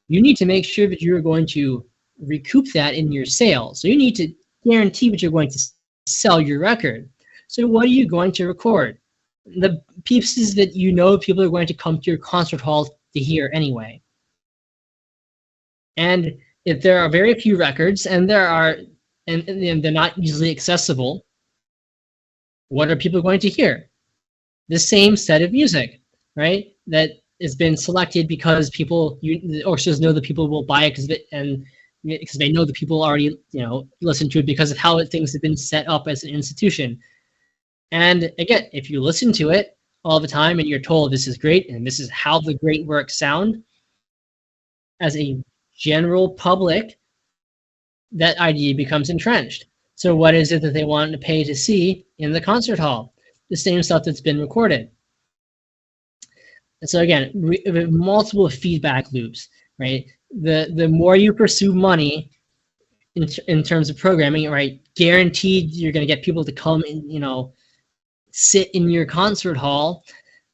you need to make sure that you're going to recoup that in your sales. So you need to guarantee that you're going to sell your record. So what are you going to record? The pieces that people are going to come to your concert hall to hear anyway. And if there are very few records and they're not easily accessible, what are people going to hear? The same set of music, right? That has been selected because the orchestras know that people will buy it, and because they know the people already, listen to it because of how things have been set up as an institution. And again, if you listen to it all the time and you're told this is great and this is how the great works sound, as a general public, that idea becomes entrenched. So what is it that they want to pay to see in the concert hall? The same stuff that's been recorded. And so again, multiple feedback loops, right? The more you pursue money in terms of programming, right? Guaranteed you're going to get people to come and, sit in your concert hall.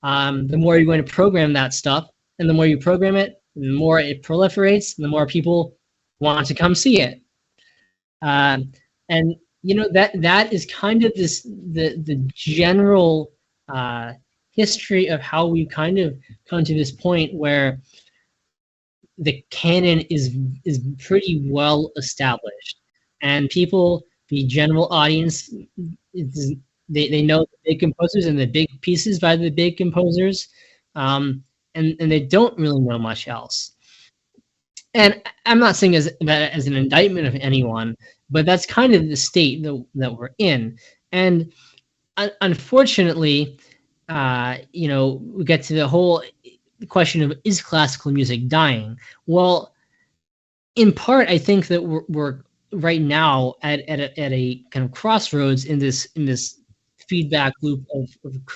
The more you're going to program that stuff, and the more you program it, the more it proliferates, and the more people want to come see it. And that is kind of the general history of how we've kind of come to this point where the canon is pretty well established, and people, the general audience, they know the big composers and the big pieces by the big composers, and they don't really know much else. And I'm not saying that as an indictment of anyone, but that's kind of the state that we're in. And unfortunately, we get to the whole question of, is classical music dying? Well, in part, I think that we're right now at a kind of crossroads in this feedback loop of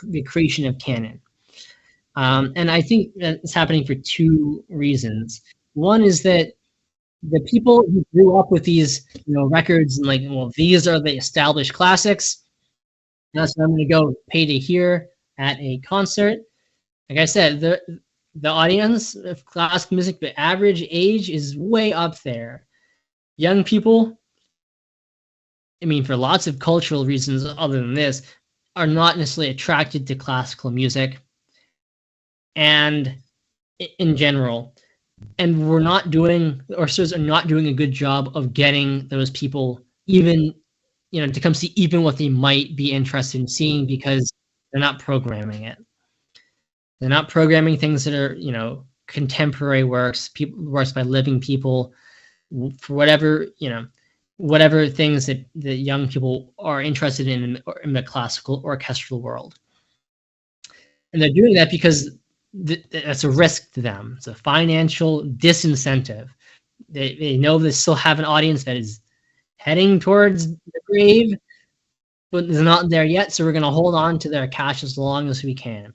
the creation of canon. And I think that it's happening for two reasons. One is that the people who grew up with these, records and these are the established classics, that's what I'm going to go pay to hear at a concert. Like I said, the audience of classical music, the average age is way up there. Young people, for lots of cultural reasons other than this, are not necessarily attracted to classical music, and in general. And we're not doing, or students are not doing a good job of getting those people even, to come see even what they might be interested in seeing, because they're not programming it. They're not programming things that are, contemporary works by living people, for whatever, whatever things that the young people are interested in the classical orchestral world. And they're doing that because that's a risk to them. It's a financial disincentive. They know they still have an audience that is heading towards the grave, but is not there yet. So we're going to hold on to their cash as long as we can.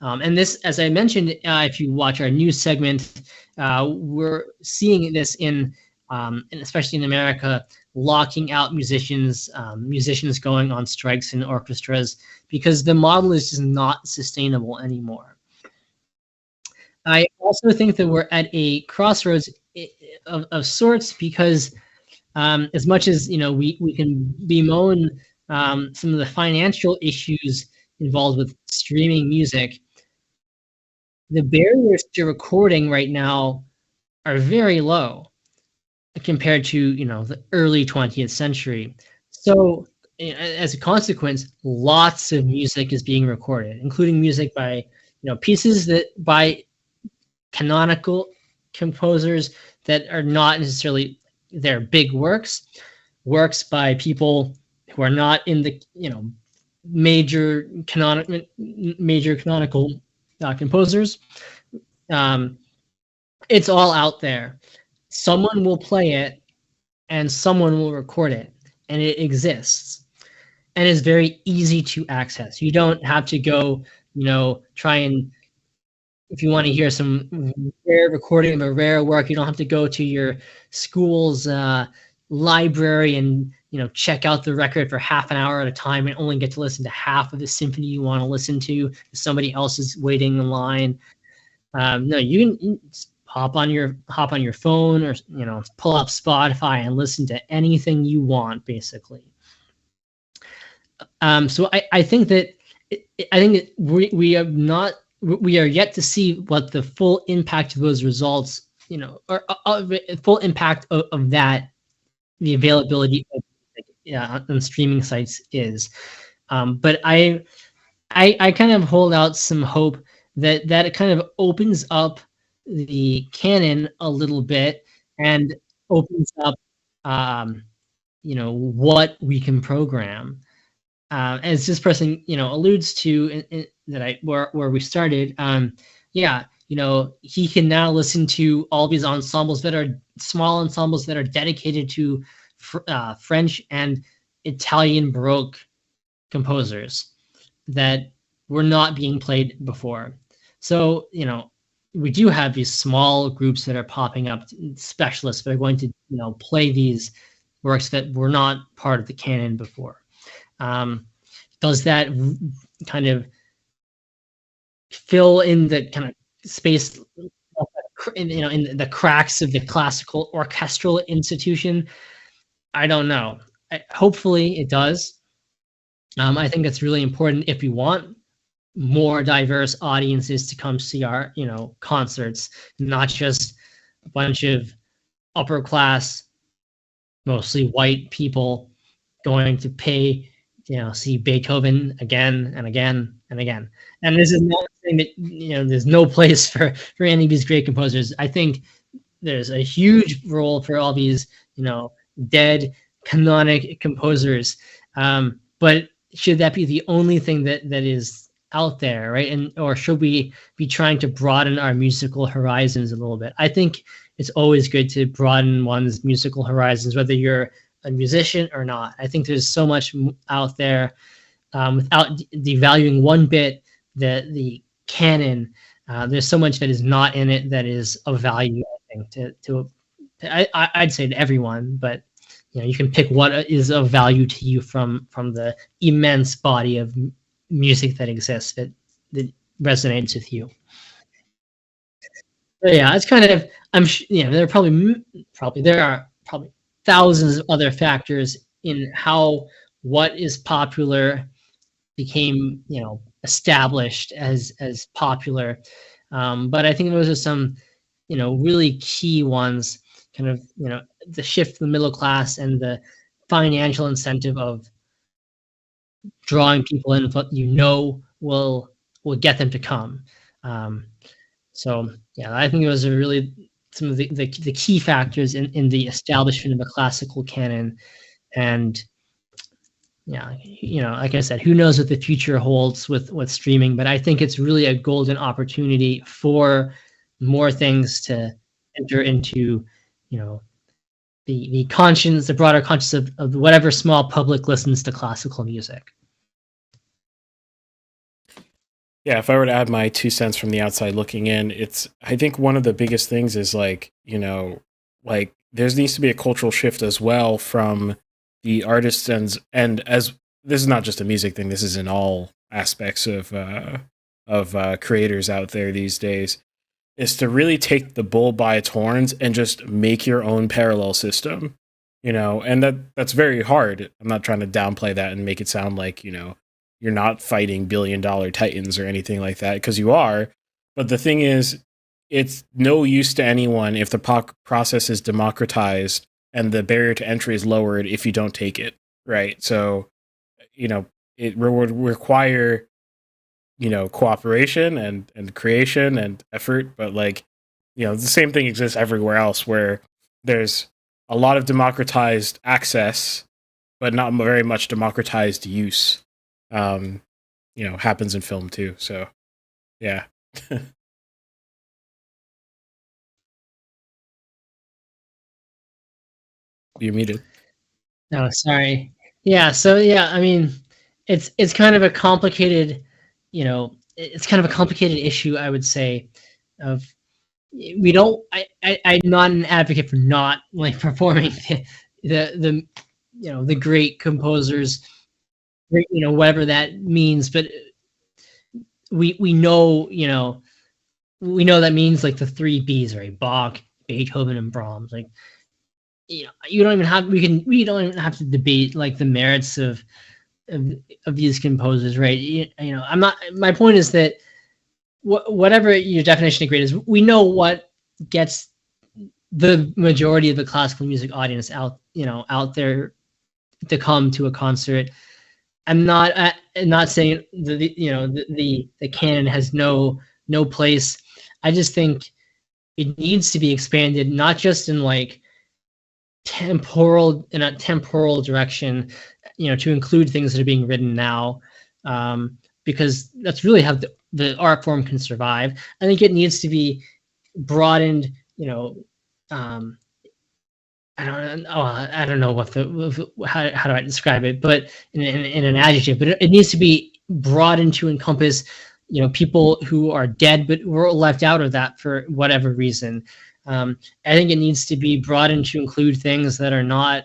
And this, as I mentioned, if you watch our news segment, we're seeing this and especially in America, locking out musicians going on strikes in orchestras, because the model is just not sustainable anymore. I also think that we're at a crossroads of sorts, because as much as we can bemoan some of the financial issues involved with streaming music, the barriers to recording right now are very low compared to the early 20th century. So as a consequence, lots of music is being recorded, including music by pieces that by canonical composers that are not necessarily their big works by people who are not in the major canonical composers. It's all out there. Someone will play it and someone will record it, and it exists, and it's very easy to access. You don't have to go try and, if you want to hear some rare recording of a rare work, you don't have to go to your school's library and check out the record for half an hour at a time and only get to listen to half of the symphony you want to listen to. Somebody else is waiting in line. No, you can hop on your phone, or pull up Spotify and listen to anything you want, basically. So I think that we are yet to see what the full impact of those results, or full impact of that, the availability of on streaming sites is. But I kind of hold out some hope that it kind of opens up the canon a little bit, and opens up, what we can program. As this person, alludes to where we started, he can now listen to all these ensembles that are small ensembles that are dedicated to French and Italian Baroque composers that were not being played before. So, we do have these small groups that are popping up, specialists that are going to, play these works that were not part of the canon before. Does that kind of fill in the kind of space, in the cracks of the classical orchestral institution? I don't know. Hopefully it does. I think it's really important if we want more diverse audiences to come see our, concerts, not just a bunch of upper class, mostly white people going to pay, see Beethoven again and again and again. And this is not saying that, there's no place for any of these great composers. I think there's a huge role for all these, dead canonic composers. But should that be the only thing that is out there, right? Or should we be trying to broaden our musical horizons a little bit? I think it's always good to broaden one's musical horizons, whether you're a musician or not. I think there's so much out there, without devaluing one bit the canon. There's so much that is not in it that is of value, I think, I'd say to everyone, but you can pick what is of value to you from the immense body of music that exists that resonates with you. But yeah, it's kind of, there are probably thousands of other factors in how what is popular became, established as popular. But I think those are some, really key ones, kind of, the shift to the middle class and the financial incentive of drawing people in what will get them to come. So yeah, I think those are really some of the key factors in the establishment of a classical canon. And yeah, like I said, who knows what the future holds with streaming, but I think it's really a golden opportunity for more things to enter into, the conscience, the broader conscience of whatever small public listens to classical music. Yeah, if I were to add my 2 cents from the outside looking in, I think one of the biggest things is there needs to be a cultural shift as well from the artists and as this is not just a music thing, this is in all aspects of creators out there these days, is to really take the bull by its horns and just make your own parallel system, and that's very hard. I'm not trying to downplay that and make it sound like, you're not fighting billion-dollar titans or anything like that, because you are. But the thing is, it's no use to anyone if the process is democratized and the barrier to entry is lowered if you don't take it, right? So, it would require, cooperation and creation and effort, but the same thing exists everywhere else where there's a lot of democratized access, but not very much democratized use. Happens in film too. So, yeah. You're muted. No, sorry. Yeah. So yeah, I mean, it's kind of a complicated, issue, I would say. I'm not an advocate for not performing the great composers, whatever that means, but we know that means the 3 Bs, right? Bach, Beethoven, and Brahms. We don't even have to debate the merits of these composers, right? My point is that whatever your definition of great is, we know what gets the majority of the classical music audience out there to come to a concert. I'm not saying the canon has no place. I just think it needs to be expanded, not just in in a temporal direction, to include things that are being written now, because that's really how the art form can survive. I think it needs to be broadened. I don't know how do I describe it, but in an adjective. But it needs to be broadened to encompass, people who are dead but were left out of that for whatever reason. I think it needs to be broadened to include things that are not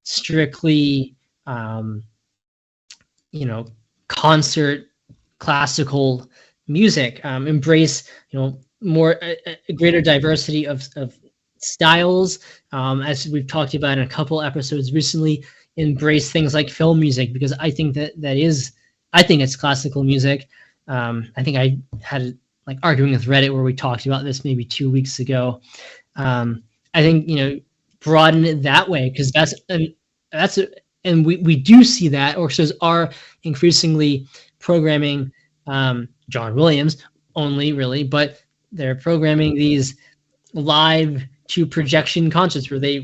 strictly, concert classical music. Embrace, more a greater diversity of styles, as we've talked about in a couple episodes recently. Embrace things like film music, because I think I think it's classical music. I think I had arguing with Reddit where we talked about this maybe 2 weeks ago. I think broaden it that way, because and we do see that orchestras are increasingly programming John Williams only, really, but they're programming these live to projection concerts where they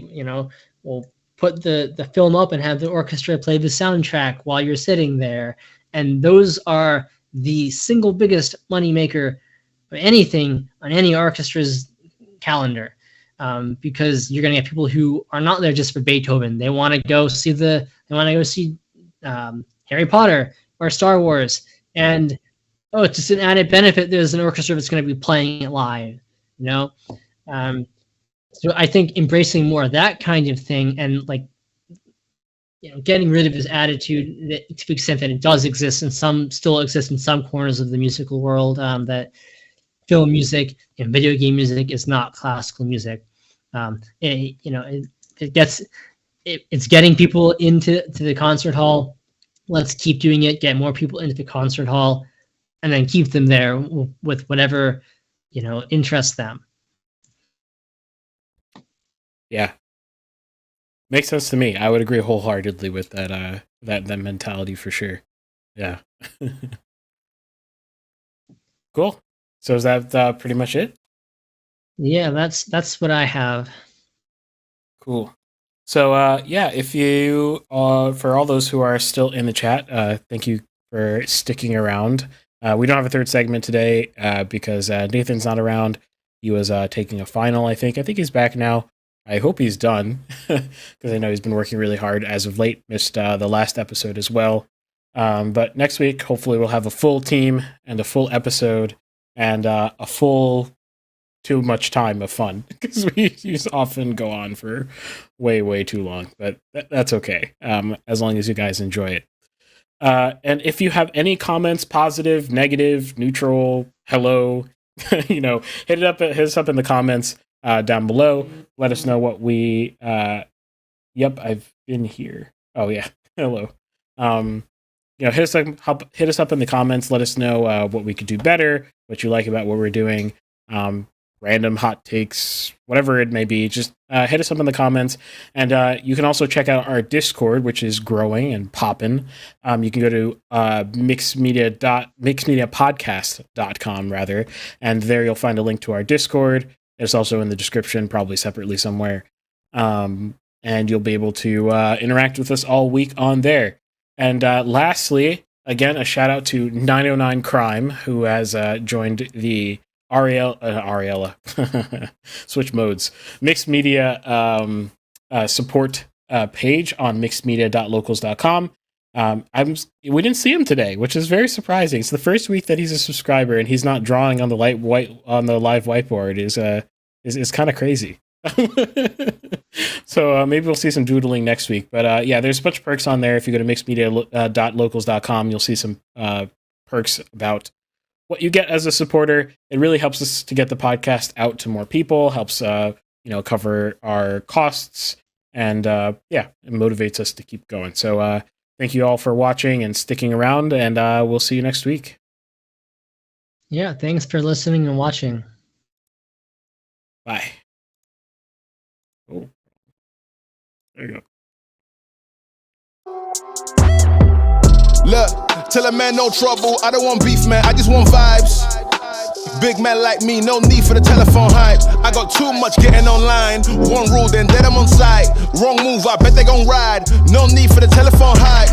will put the film up and have the orchestra play the soundtrack while you're sitting there, and those are the single biggest moneymaker of anything on any orchestra's calendar, because you're going to get people who are not there just for Beethoven. They want to go see Harry Potter or Star Wars, and it's just an added benefit. There's an orchestra that's going to be playing it live, So I think embracing more of that kind of thing, and getting rid of his attitude that, to the extent that it does exist still exists in some corners of the musical world, that film music and video game music is not classical music. It's getting people into the concert hall. Let's keep doing it. Get more people into the concert hall, and then keep them there with whatever interests them. Yeah, makes sense to me. I would agree wholeheartedly with that mentality for sure. Yeah. Cool. So is that pretty much it? Yeah, that's what I have. Cool. So if you for all those who are still in the chat, thank you for sticking around. We don't have a third segment today because Nathan's not around. He was taking a final, I think. I think he's back now. I hope he's done, because I know he's been working really hard as of late. Missed the last episode as well. But next week, hopefully we'll have a full team and a full episode and a full too much time of fun, because we just often go on for way, way too long. But that's okay, as long as you guys enjoy it. And if you have any comments, positive, negative, neutral, hello, hit us up in the comments down below. Let us know what we yep, I've been here. Oh yeah, hello. Hit us up in the comments. Let us know what we could do better, what you like about what we're doing, random hot takes, whatever it may be. Just hit us up in the comments. And you can also check out our Discord, which is growing and popping. You can go to mixedmediapodcast.com rather, and there you'll find a link to our Discord. It's also in the description, probably separately somewhere. And you'll be able to interact with us all week on there. And lastly, again, a shout out to 909 Crime, who has joined the Auriela switch modes mixed media support page on mixedmedia.locals.com. We didn't see him today, which is very surprising. It's the first week that he's a subscriber and he's not drawing on the live whiteboard. Is kind of crazy. So maybe we'll see some doodling next week. But there's a bunch of perks on there. If you go to mixedmedia.locals.com, you'll see some perks about what you get as a supporter. It really helps us to get the podcast out to more people, helps cover our costs, and it motivates us to keep going. So thank you all for watching and sticking around, and we'll see you next week. Yeah, thanks for listening and watching. Bye. Oh, there you go. Look, tell a man no trouble. I don't want beef, man. I just want vibes. Big man like me, no need for the telephone hype. I got too much getting online. One rule, then dead I'm on site. Wrong move, I bet they gon' ride. No need for the telephone hype.